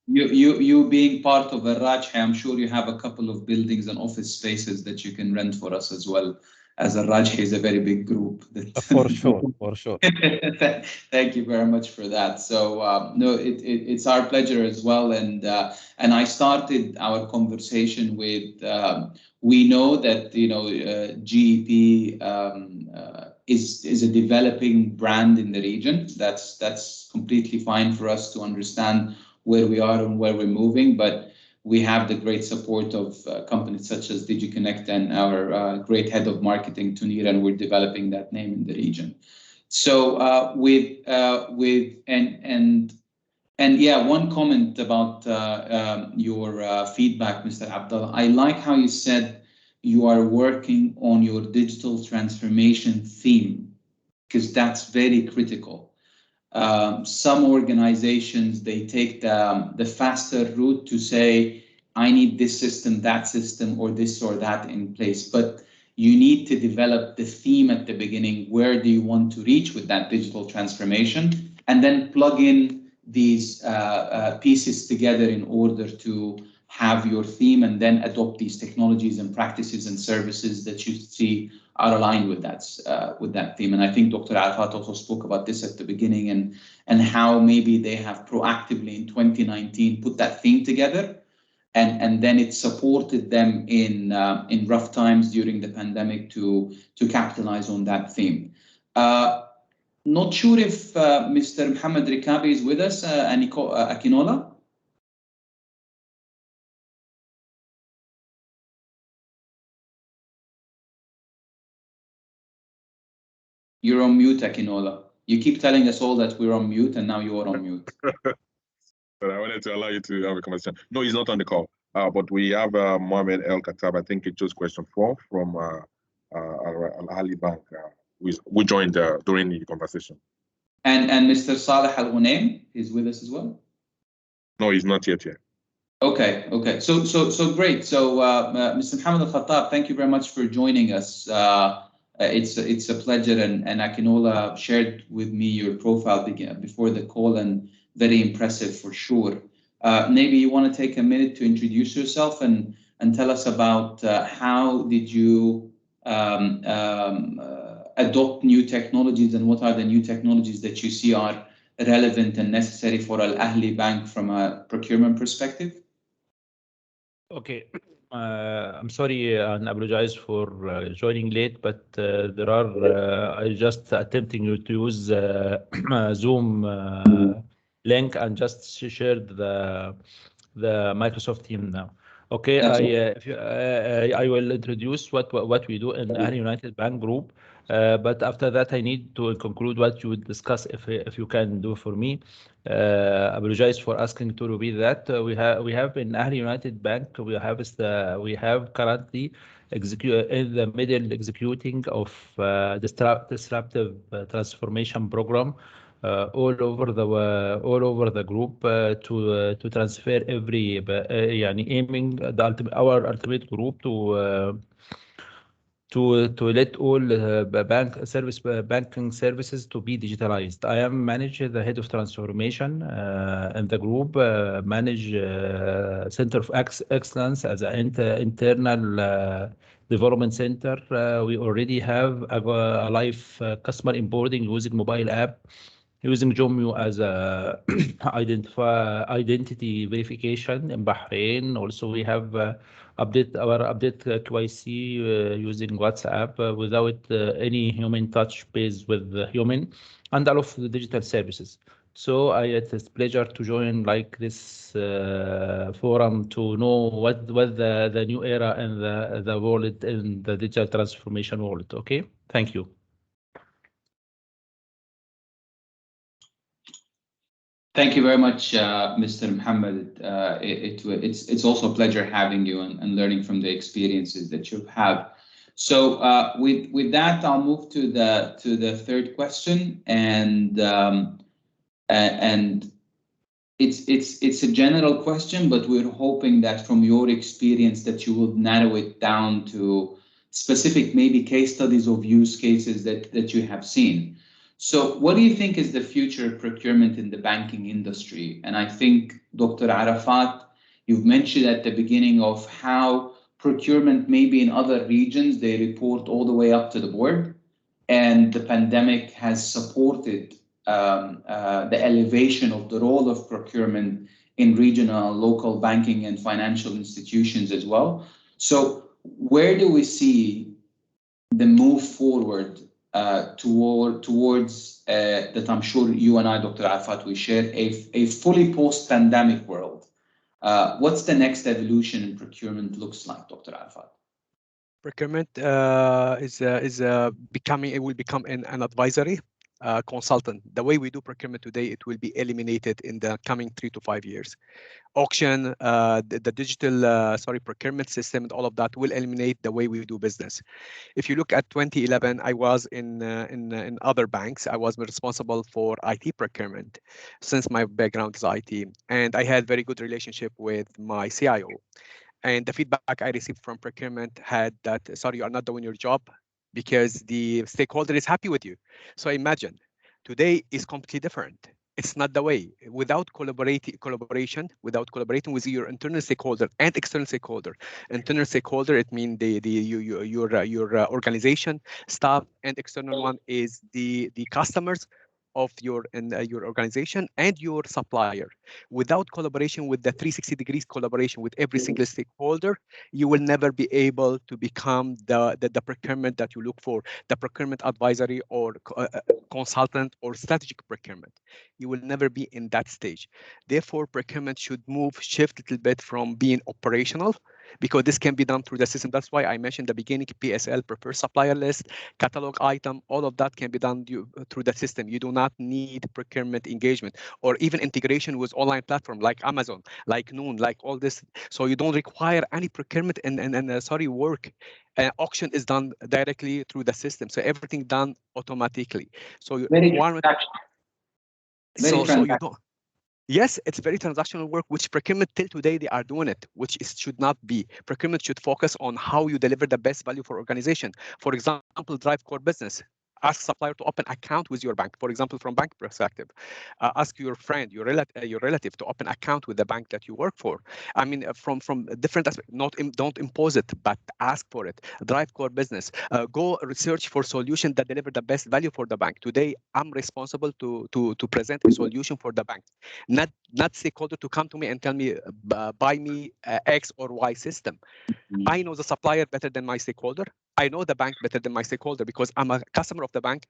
you being part of Al-Rajhi, I'm sure you have a couple of buildings and office spaces that you can rent for us as well, as Al-Rajhi is a very big group. For sure. Thank you very much for that. So no, it's our pleasure as well. And I started our conversation with, we know that, GEP is a developing brand in the region. That's completely fine for us to understand where we are and where we're moving, but we have the great support of companies such as DigiConnect and our great head of marketing, Tunir, and we're developing that name in the region. So one comment about your feedback, Mr. Abdullah. I like how you said you are working on your digital transformation theme, because that's very critical. Some organizations, they take the faster route to say, I need this system, that system, or this or that in place. But you need to develop the theme at the beginning. Where do you want to reach with that digital transformation? And then plug in these pieces together in order to have your theme, and then adopt these technologies and practices and services that you see are aligned with that theme. And I think Dr. Arafat also spoke about this at the beginning, and how maybe they have proactively in 2019 put that theme together, and then it supported them in rough times during the pandemic to capitalize on that theme. Not sure if Mr. Mohammed Rikabi is with us, Akinola. You're on mute, Akinola. You keep telling us all that we're on mute, and now you are on mute. But I wanted to allow you to have a conversation. No, he's not on the call. But we have Mohamed El Khattab. I think it chose question 4 from Al Ahli Bank, who joined during the conversation. And Mr. Saleh Al Ghunaim is with us as well. No, he's not yet here. Okay. So great. So Mr. Mohammed Al Khattab, thank you very much for joining us. It's a pleasure, and Akinola shared with me your profile before the call, and very impressive for sure. Maybe you want to take a minute to introduce yourself and tell us about how did you adopt new technologies, and what are the new technologies that you see are relevant and necessary for Al Ahli Bank from a procurement perspective? Okay. I'm sorry and apologize for joining late, but I just attempting to use Zoom link and just shared the Microsoft Team now. Okay, I will introduce what we do in Ahli United Bank Group, but after that I need to conclude what you would discuss if you can do for me. Apologize for asking to repeat that. We have in Ahli United Bank, we have currently in the middle executing of disruptive transformation program all over the group to transfer every aiming our ultimate group to let all banking services to be digitalized. I am the head of transformation in the group, manage Center of Excellence as an internal development center. We already have a live customer onboarding using mobile app, using Jomio as a identity verification in Bahrain. Also, we have update KYC using WhatsApp without any human touch base with the human, and all of the digital services. So it's a pleasure to join like this forum to know what the new era in the world, in the digital transformation world. Okay, thank you. Thank you very much, Mr. Mohammed. It's also a pleasure having you and learning from the experiences that you have. So with that, I'll move to the third question, and it's a general question, but we're hoping that from your experience that you will narrow it down to specific maybe case studies of use cases that you have seen. So what do you think is the future of procurement in the banking industry? And I think, Dr. Arafat, you've mentioned at the beginning of how procurement maybe in other regions, they report all the way up to the board, and the pandemic has supported the elevation of the role of procurement in regional, local banking and financial institutions as well. So where do we see the move forward towards that? I'm sure you and I, Dr. Arafat, we share a fully post-pandemic world. What's the next evolution in procurement looks like, Dr. Arafat? Procurement it will become an advisory consultant. The way we do procurement today, it will be eliminated in the coming 3 to 5 years. Auction, the digital procurement system, and all of that will eliminate the way we do business. If you look at 2011, I was in other banks. I was responsible for IT procurement, since my background is IT, and I had very good relationship with my CIO. And the feedback I received from procurement had that, sorry, you are not doing your job because the stakeholder is happy with you. So imagine, today is completely different. It's not the way. Without collaboration, without collaborating with your internal stakeholder and external stakeholder. Internal stakeholder, it means your organization, staff, and external one is the customers of your organization and your supplier. Without collaboration, with the 360 degrees collaboration with every single stakeholder, you will never be able to become the procurement that you look for, the procurement advisory or consultant or strategic procurement. You will never be in that stage. Therefore, procurement should shift a little bit from being operational, because this can be done through the system. That's why I mentioned the beginning, PSL, preferred supplier list, catalog item, all of that can be done through the system. You do not need procurement engagement or even integration with online platform like Amazon, like Noon, like all this. So you don't require any procurement and work. Auction is done directly through the system. So everything done automatically. So requirement. So you don't. Yes, it's very transactional work, which procurement till today they are doing it, which should not be. Procurement should focus on how you deliver the best value for organization. For example, drive core business. Ask supplier to open account with your bank. For example, from bank perspective, ask your friend, your relative to open account with the bank that you work for. I mean, from different aspects. Don't impose it, but ask for it. Drive core business. Go research for solutions that deliver the best value for the bank. Today, I'm responsible to present a solution for the bank. Not stakeholder to come to me and tell me buy me X or Y system. I know the supplier better than my stakeholder. I know the bank better than my stakeholder because I'm a customer of the bank.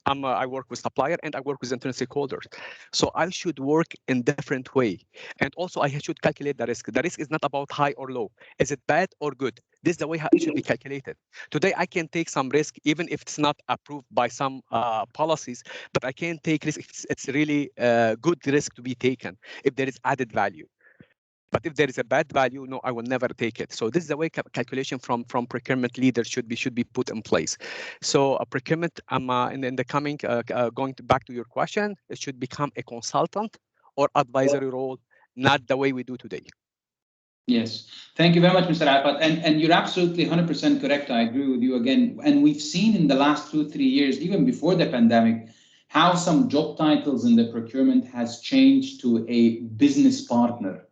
I work with supplier and I work with internal stakeholders. So I should work in different way. And also I should calculate the risk. The risk is not about high or low. Is it bad or good? This is the way how it should be calculated. Today I can take some risk even if it's not approved by some policies, but I can take risk if it's really good risk to be taken if there is added value. But if there is a bad value, no, I will never take it. So this is the way calculation from procurement leaders should be put in place. So procurement, in the coming, going back to your question, it should become a consultant or advisory role, not the way we do today. Yes, thank you very much, Mr. Arafat. And you're absolutely 100% correct. I agree with you again. And we've seen in the last 2-3 years, even before the pandemic, how some job titles in the procurement has changed to a business partner.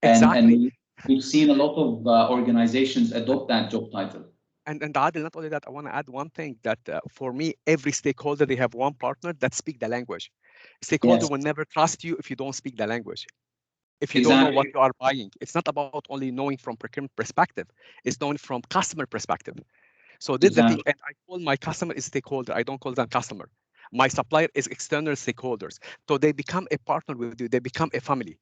Exactly. And we've seen a lot of organizations adopt that job title. And Adil, not only that, I want to add one thing that for me, every stakeholder, they have one partner that speaks the language. Stakeholder will never trust you if you don't speak the language. If you don't know what you are buying. It's not about only knowing from procurement perspective. It's knowing from customer perspective. So this is the thing. And I call my customer is stakeholder. I don't call them customer. My supplier is external stakeholders. So they become a partner with you. They become a family.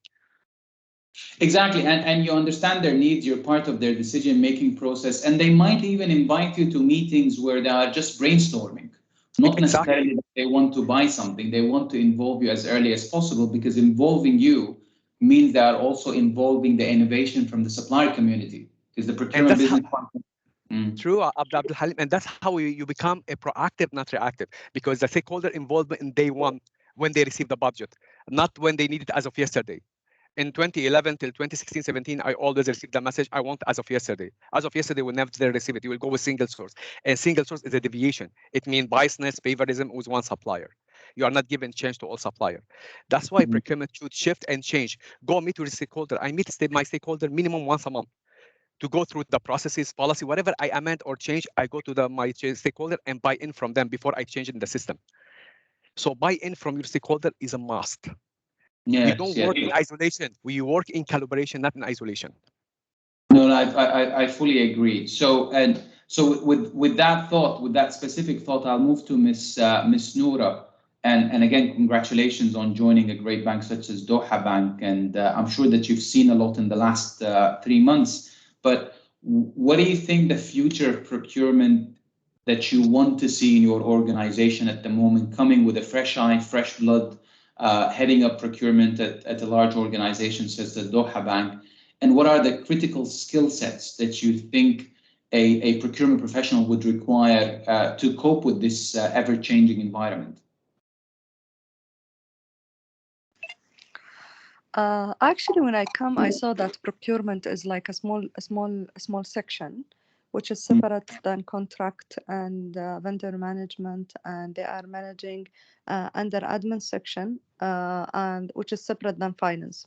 Exactly, and you understand their needs, you're part of their decision-making process, and they might even invite you to meetings where they are just brainstorming, not necessarily that they want to buy something, they want to involve you as early as possible, because involving you means they are also involving the innovation from the supplier community, because the procurement business... True, Abdul Halim, and that's how you become a proactive, not reactive, because the stakeholder involvement in day one, when they receive the budget, not when they need it as of yesterday. In 2011 till 2016, 17, I always received the message, I want as of yesterday. As of yesterday, we'll never receive it. You will go with single source. And single source is a deviation. It means biasness, favoritism with one supplier. You are not given chance to all supplier. That's why procurement should shift and change. Go meet with the stakeholder. I meet my stakeholder minimum once a month to go through the processes, policy, whatever I amend or change, I go to my stakeholder and buy in from them before I change it in the system. So buy in from your stakeholder is a must. Yes, we don't work in isolation. We work in collaboration, not in isolation. No, I fully agree. So with that thought, with that specific thought, I'll move to Miss Noura. And again, congratulations on joining a great bank such as Doha Bank. And I'm sure that you've seen a lot in the last 3 months. But what do you think the future of procurement that you want to see in your organization at the moment, coming with a fresh eye, fresh blood, heading up procurement at a large organization such as Doha Bank? And what are the critical skill sets that you think a procurement professional would require to cope with this ever-changing environment? Actually, when I saw that procurement is like a small section which is separate than contract and vendor management, and they are managing under admin section, and which is separate than finance.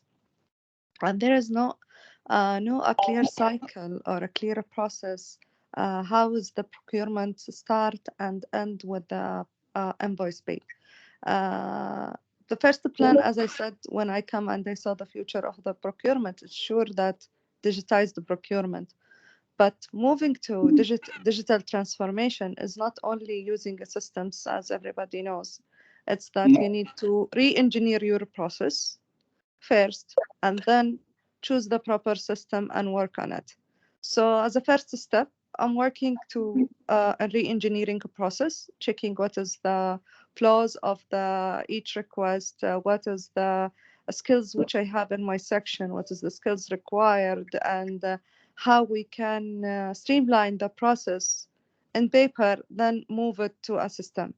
And there is no a clear cycle or a clear process. How is the procurement start and end with the invoice pay? The first plan, as I said, when I come and I saw the future of the procurement, it's sure that digitize the procurement. But moving to digital transformation is not only using a systems, as everybody knows. It's that you need to re-engineer your process first, and then choose the proper system and work on it. So as a first step, I'm working to a re-engineering process, checking what is the flaws of the each request, what is the skills which I have in my section, what is the skills required, and how we can streamline the process in paper, then move it to a system.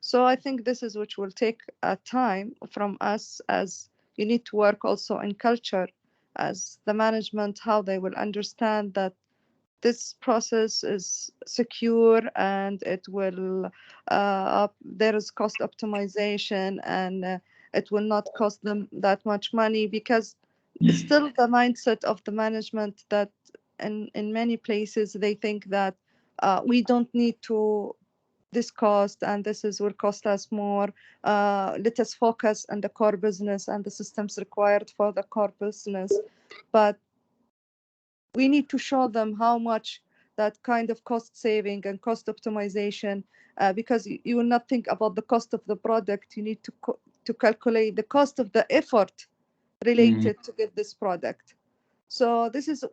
So I think this is which will take time from us, as you need to work also in culture as the management, how they will understand that this process is secure and it will there is cost optimization, and it will not cost them that much money, because it's still the mindset of the management that in many places they think that we don't need to this cost, and this is will cost us more. Let us focus on the core business and the systems required for the core business. But we need to show them how much that kind of cost saving and cost optimization, because you will not think about the cost of the product. You need to calculate the cost of the effort related to get this product. So this is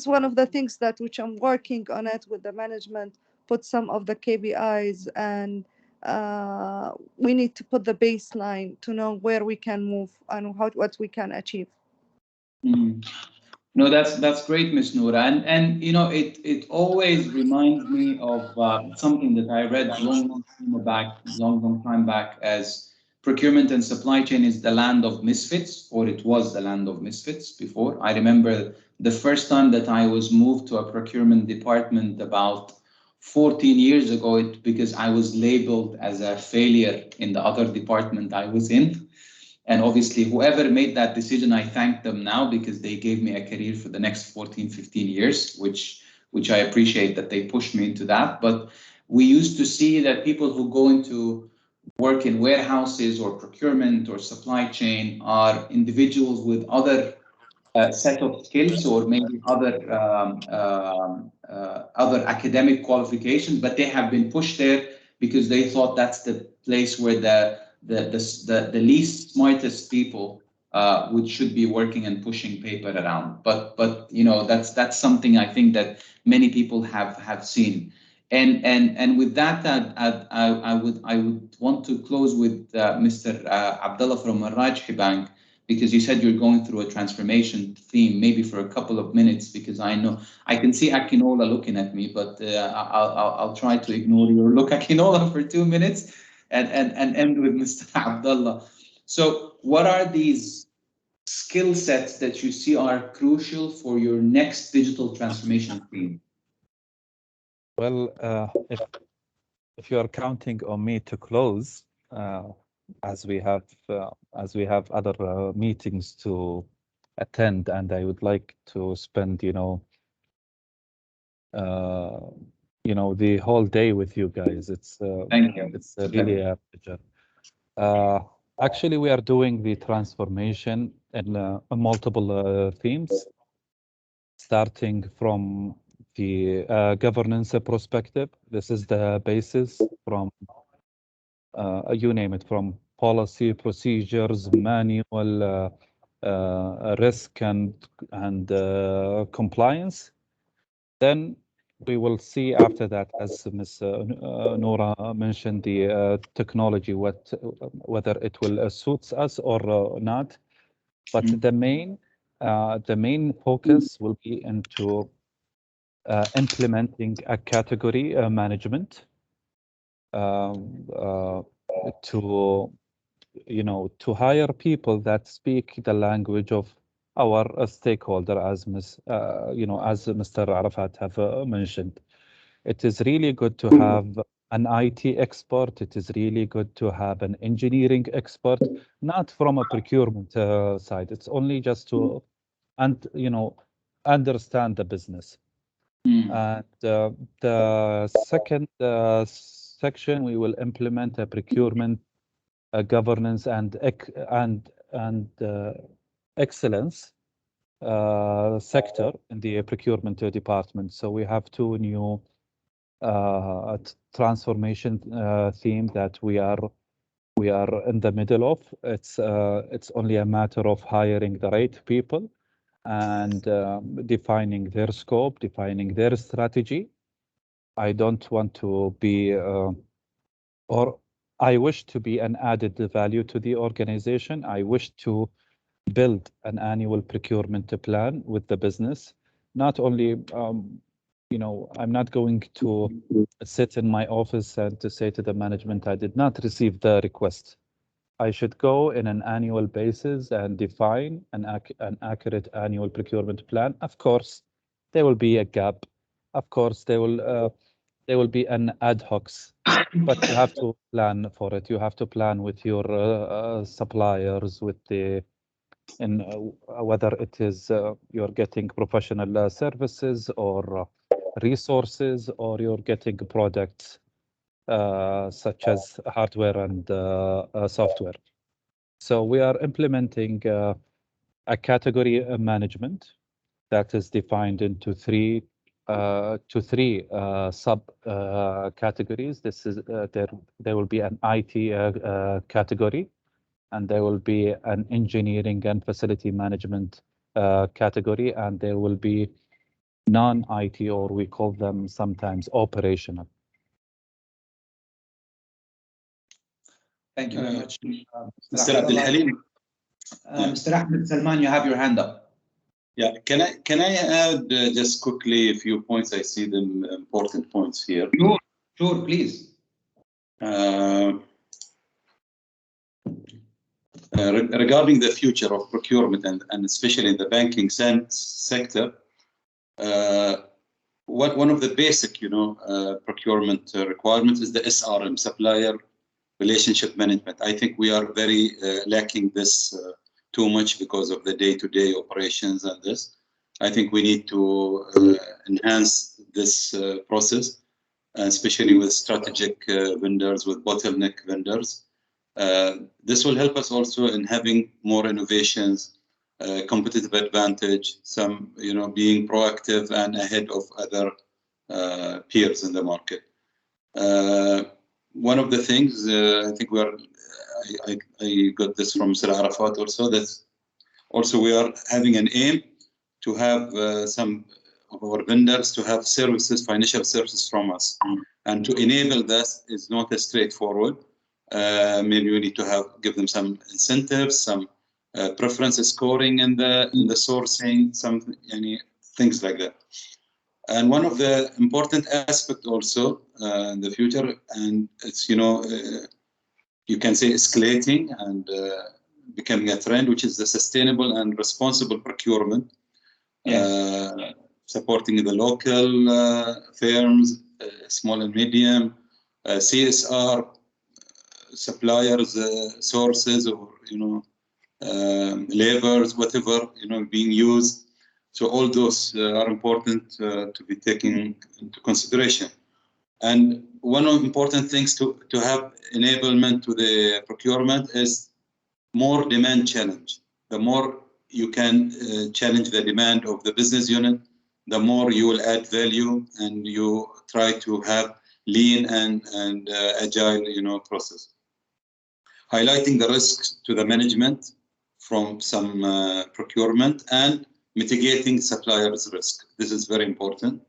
one of the things that which I'm working on it with the management, put some of the KPIs, and we need to put the baseline to know where we can move and what we can achieve. No, that's great, Ms. Noura, and you know it always reminds me of something that I read long time back, as procurement and supply chain is the land of misfits, or it was the land of misfits before. I remember the first time that I was moved to a procurement department about 14 years ago, because I was labeled as a failure in the other department I was in. And obviously, whoever made that decision, I thank them now, because they gave me a career for the next 14, 15 years, which I appreciate that they pushed me into that. But we used to see that people who go into work in warehouses or procurement or supply chain are individuals with other set of skills, or maybe other academic qualifications, but they have been pushed there because they thought that's the place where the least smartest people which should be working and pushing paper around. But you know, that's something I think that many people have seen. And with that, I would want to close with Mr. Abdullah from Al Rajhi Bank, because you said you're going through a transformation theme, maybe for a couple of minutes, because I know I can see Akinola looking at me, but I'll try to ignore your look, Akinola, for 2 minutes and end with Mr. Abdullah. So what are these skill sets that you see are crucial for your next digital transformation theme? Well, if you are counting on me to close, as we have other meetings to attend, and I would like to spend, the whole day with you guys. Thank you. It's really a pleasure. Actually, we are doing the transformation in multiple themes, starting from the governance perspective. This is the basis from you name it, from policy, procedures, manual, risk, and compliance. Then we will see after that, as Ms. Noura mentioned, the technology, whether it will suits us or not. But the main focus will be into implementing a category management to hire people that speak the language of our stakeholder, as as Mr. Arafat have mentioned. It is really good to have an IT expert. It is really good to have an engineering expert, not from a procurement side. It's only just to, understand the business. And the second section, we will implement a procurement governance and excellence sector in the procurement department. So we have two new transformation theme that we are in the middle of. It's only a matter of hiring the right people and defining their scope, defining their strategy. I don't want to be, or I wish to be an added value to the organization. I wish to build an annual procurement plan with the business. Not only, I'm not going to sit in my office and to say to the management, I did not receive the request. I should go in an annual basis and define an accurate annual procurement plan. Of course, there will be a gap. Of course, there will be an ad hocs, but you have to plan for it. You have to plan with your suppliers, with whether it is you're getting professional services or resources, or you're getting products such as hardware and software. So we are implementing a category management that is defined into three sub categories. This is there will be an IT category, and there will be an engineering and facility management category, and there will be non-IT, or we call them sometimes operational. Thank you very much. Mr. Abdul Halim. Mr. Ahmed Salman, you have your hand up. Yeah, can I add just quickly a few points? I see them important points here. Sure, please. Regarding the future of procurement and especially in the banking sector, one of the basic, procurement requirements is the SRM, supplier relationship management. I think we are very lacking this too much because of the day-to-day operations and this. I think we need to enhance this process, especially with strategic vendors, with bottleneck vendors. This will help us also in having more innovations, competitive advantage, some, being proactive and ahead of other peers in the market. One of the things I think I got this from Mr. Arafat also, that also we are having an aim to have some of our vendors to have services, financial services from us. And to enable this is not as straightforward. Maybe we need to give them some incentives, some preference scoring in the sourcing, some things like that. And one of the important aspects also in the future, and it's you can say escalating and becoming a trend, which is the sustainable and responsible procurement. Yes. Supporting the local firms, small and medium, CSR, suppliers, sources, or labors, whatever being used. So all those are important to be taken into consideration. And one of the important things to have enablement to the procurement is more demand challenge. The more you can challenge the demand of the business unit, the more you will add value, and you try to have lean and agile process. Highlighting the risks to the management from some procurement and mitigating suppliers' risk. This is very important.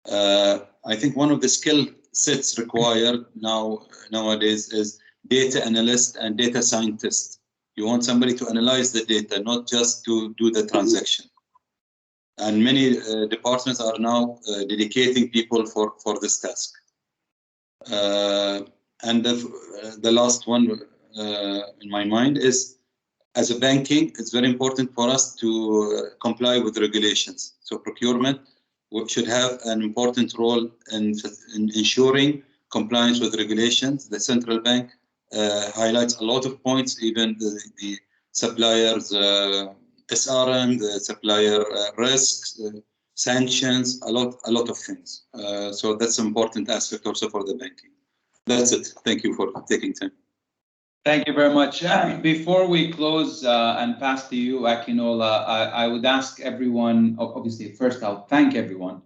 I think one of the skill sets required nowadays is data analyst and data scientist. You want somebody to analyze the data, not just to do the transaction. And many departments are now dedicating people for this task. And the last one in my mind is as a banking, it's very important for us to comply with regulations. So procurement should have an important role in ensuring compliance with regulations. The central bank highlights a lot of points, even the suppliers' SRM, the supplier risks, sanctions, a lot of things. So that's an important aspect also for the banking. That's it. Thank you for taking time. Thank you very much. Before we close and pass to you, Akinola, I would ask everyone, obviously, first I'll thank everyone,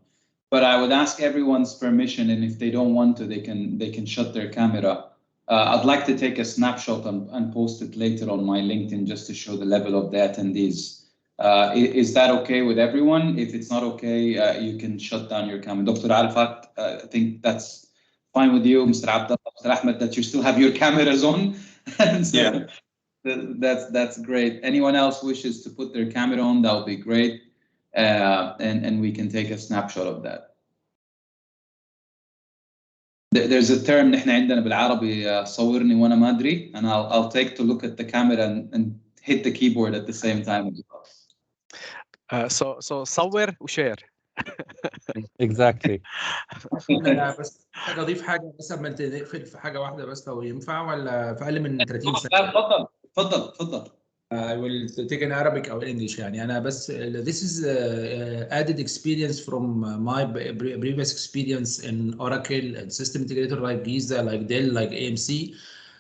but I would ask everyone's permission, and if they don't want to, they can shut their camera. I'd like to take a snapshot and post it later on my LinkedIn just to show the level of the attendees. Is that okay with everyone? If it's not okay, you can shut down your camera. Dr. Arafat, I think that's fine with you. Mr. Abdullah, Mr. Ahmed, that you still have your cameras on. So yeah, that's great. Anyone else wishes to put their camera on, that would be great, and we can take a snapshot of that. There's a term نحن عندنا بالعربي صورني وأنا ما أدري, and I'll take to look at the camera and hit the keyboard at the same time as well. So صور وشير. Exactly. انا بس محتاج اضيف حاجه بس قبل ما نقفل في حاجه واحده بس لو ينفع ولا في اقل من 30 ثانيه. اتفضل. I will take in Arabic or English. يعني أنا بس this is added experience from my previous experience in Oracle and system integrator like Giza, like Dell, like AMC.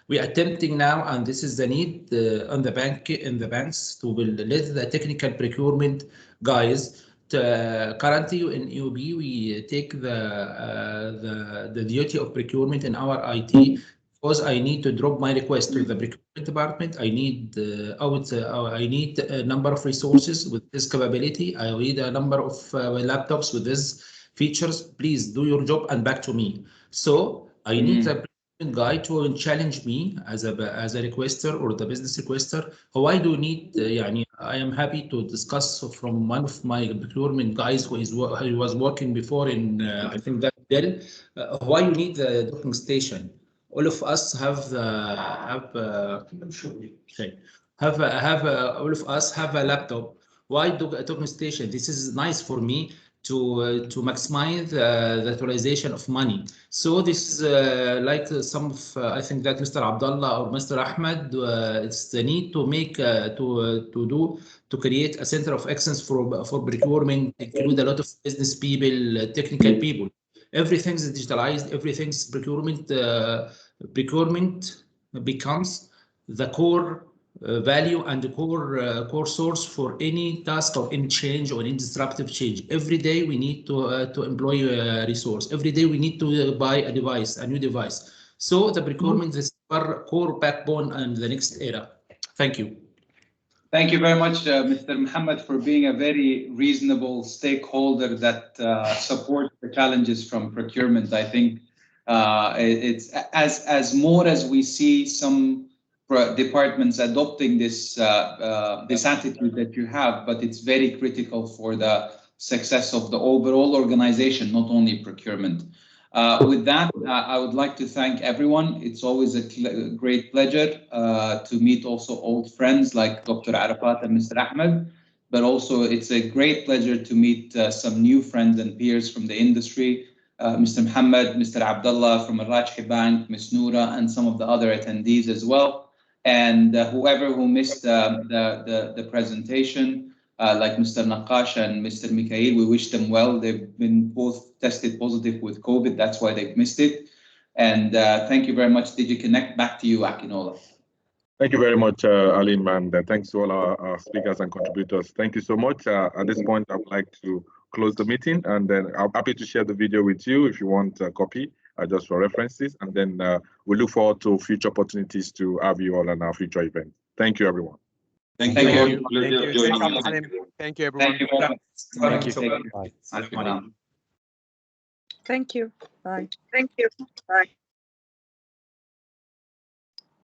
We are attempting now, and this is the need on the banks to let the technical procurement guys. Currently in EOB, we take the duty of procurement in our IT. Because I need to drop my request to the procurement department, I need a number of resources with this capability. I need a number of laptops with these features. Please do your job and back to me. So I need the procurement guy to challenge me as a requester or the business requester. Why do you need? I am happy to discuss from one of my procurement guys who was working before in I think that Dell. Why you need the docking station? All of us all of us have a laptop. Why do a docking station? This is nice for me to maximize the utilization of money. So this is like some of I think that Mr. Abdullah or Mr. Ahmed, it's the need to make to create a center of excellence for procurement, include a lot of business people, technical people. Everything's digitalized. Everything's procurement becomes the core value and the core source for any task or any change or any disruptive change. Every day we need to employ a resource. Every day we need to buy a new device. So the procurement is our core backbone and the next era. Thank you. Thank you very much, Mr. Muhammad, for being a very reasonable stakeholder that supports the challenges from procurement. I think it's as more as we see some departments adopting this attitude that you have, but it's very critical for the success of the overall organization, not only procurement. With that, I would like to thank everyone. It's always a great pleasure to meet also old friends like Dr. Arafat and Mr. Ahmed, but also it's a great pleasure to meet some new friends and peers from the industry, Mr. Muhammad, Mr. Abdullah from Al-Rajhi Bank, Ms. Noura, and some of the other attendees as well. And whoever who missed the presentation, like Mr. Naqash and Mr. Mikhail, we wish them well. They've been both tested positive with COVID. That's why they've missed it. And thank you very much, DigiConnect. Back to you, Akinola. Thank you very much, Alim, and thanks to all our speakers and contributors. Thank you so much. At this point, I would like to close the meeting, and then I'm happy to share the video with you if you want a copy, just for references. And then we look forward to future opportunities to have you all on our future events. Thank you, everyone. Thank you, everyone. Thank you, everyone. Thank you. Bye. Thank you. Bye.